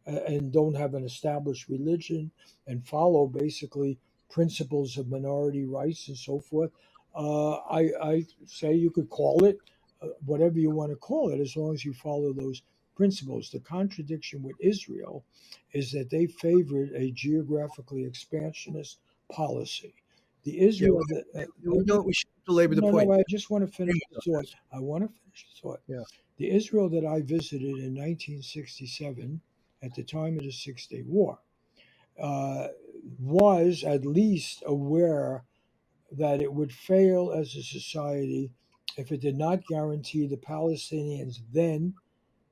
and don't have an established religion and follow basically principles of minority rights and so forth. I say you could call it whatever you want to call it as long as you follow those principles. The contradiction with Israel is that they favored a geographically expansionist policy. The Yeah, Israel that we don't. We should belabor the no, point. no, I just want to Agree finish with the you on thought. I want to finish the thought. this. Yeah. The Israel that I visited in 1967, at the time of the Six Day War, uh, was at least aware that it would fail as a society if it did not guarantee the Palestinians then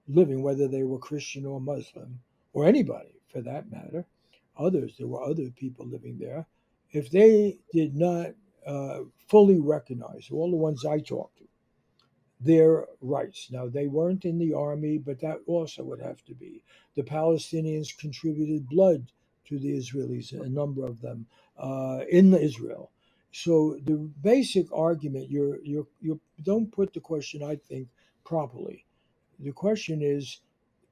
living, whether they were Christian or Muslim, or anybody for that matter, there were other people living there, if they did not fully recognize, all the ones I talked to, their rights. Now, they weren't in the army, but that also would have to be. The Palestinians contributed blood to the Israelis, a number of them in Israel. So the basic argument, you don't put the question, I think, properly. The question is,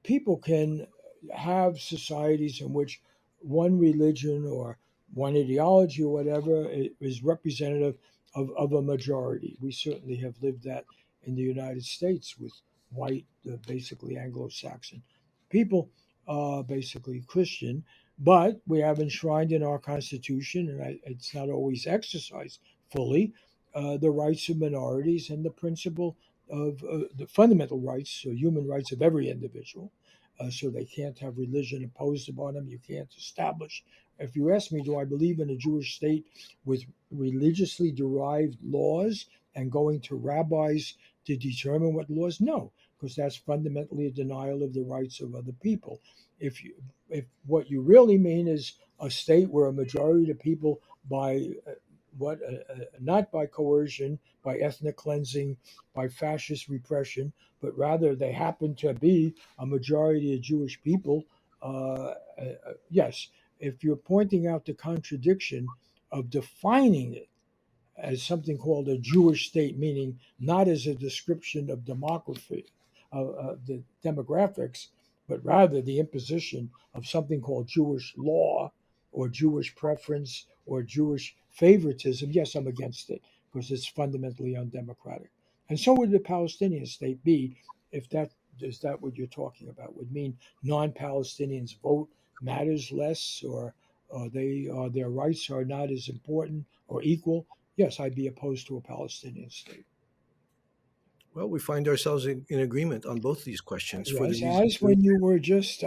people can have societies in which one religion or one ideology or whatever is representative of a majority. We certainly have lived that in the United States with white, basically Anglo Saxon people, basically Christian, but we have enshrined in our Constitution, and it's not always exercised fully, the rights of minorities and the principle of the fundamental rights, so human rights of every individual. So they can't have religion imposed upon them. You can't establish. If you ask me, do I believe in a Jewish state with religiously derived laws and going to rabbis to determine what laws? No, because that's fundamentally a denial of the rights of other people. If what you really mean is a state where a majority of people by not by coercion, by ethnic cleansing, by fascist repression, but rather they happen to be a majority of Jewish people. Yes, if you're pointing out the contradiction of defining it as something called a Jewish state, meaning not as a description of demography, the demographics, but rather the imposition of something called Jewish law or Jewish preference or Jewish favoritism. Yes, I'm against it because it's fundamentally undemocratic. And so would the Palestinian state be if that is that what you're talking about? Would mean non-Palestinians vote matters less, or their rights are not as important or equal. Yes, I'd be opposed to a Palestinian state. Well, we find ourselves in agreement on both these questions for the Yes, reason. as when you were just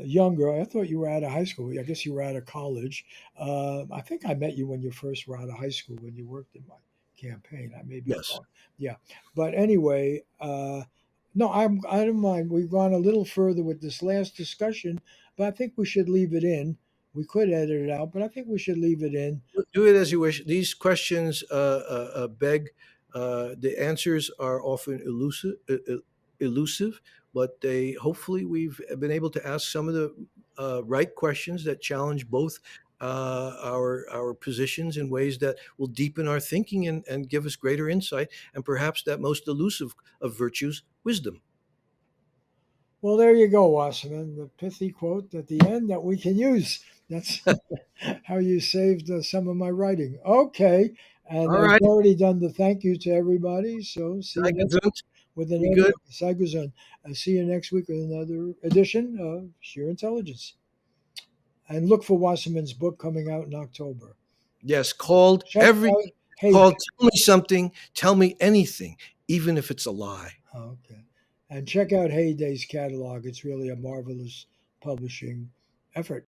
younger, I thought you were out of high school. I guess you were out of college. I think I met you when you first were out of high school when you worked in my campaign. I may be Yes. wrong. Yeah, but anyway, No, I don't mind. We've gone a little further with this last discussion, but I think we should leave it in. We could edit it out, but I think we should leave it in. Do it as you wish. These questions beg. The answers are often elusive, but they hopefully we've been able to ask some of the right questions that challenge both our positions in ways that will deepen our thinking and give us greater insight, and perhaps that most elusive of virtues, wisdom. Well, there you go, Wasserman. The pithy quote at the end that we can use. That's how you saved some of my writing. Okay. And All I've right, already done the thank you to everybody. So see you next Danke, with be another good. Saguzon. See you next week with another edition of Sheer Intelligence. And look for Wasserman's book coming out in October. Yes, called Check every out Heyday. called. Tell me something. Tell me anything, even if it's a lie. Okay. And check out Heyday's catalog. It's really a marvelous publishing effort.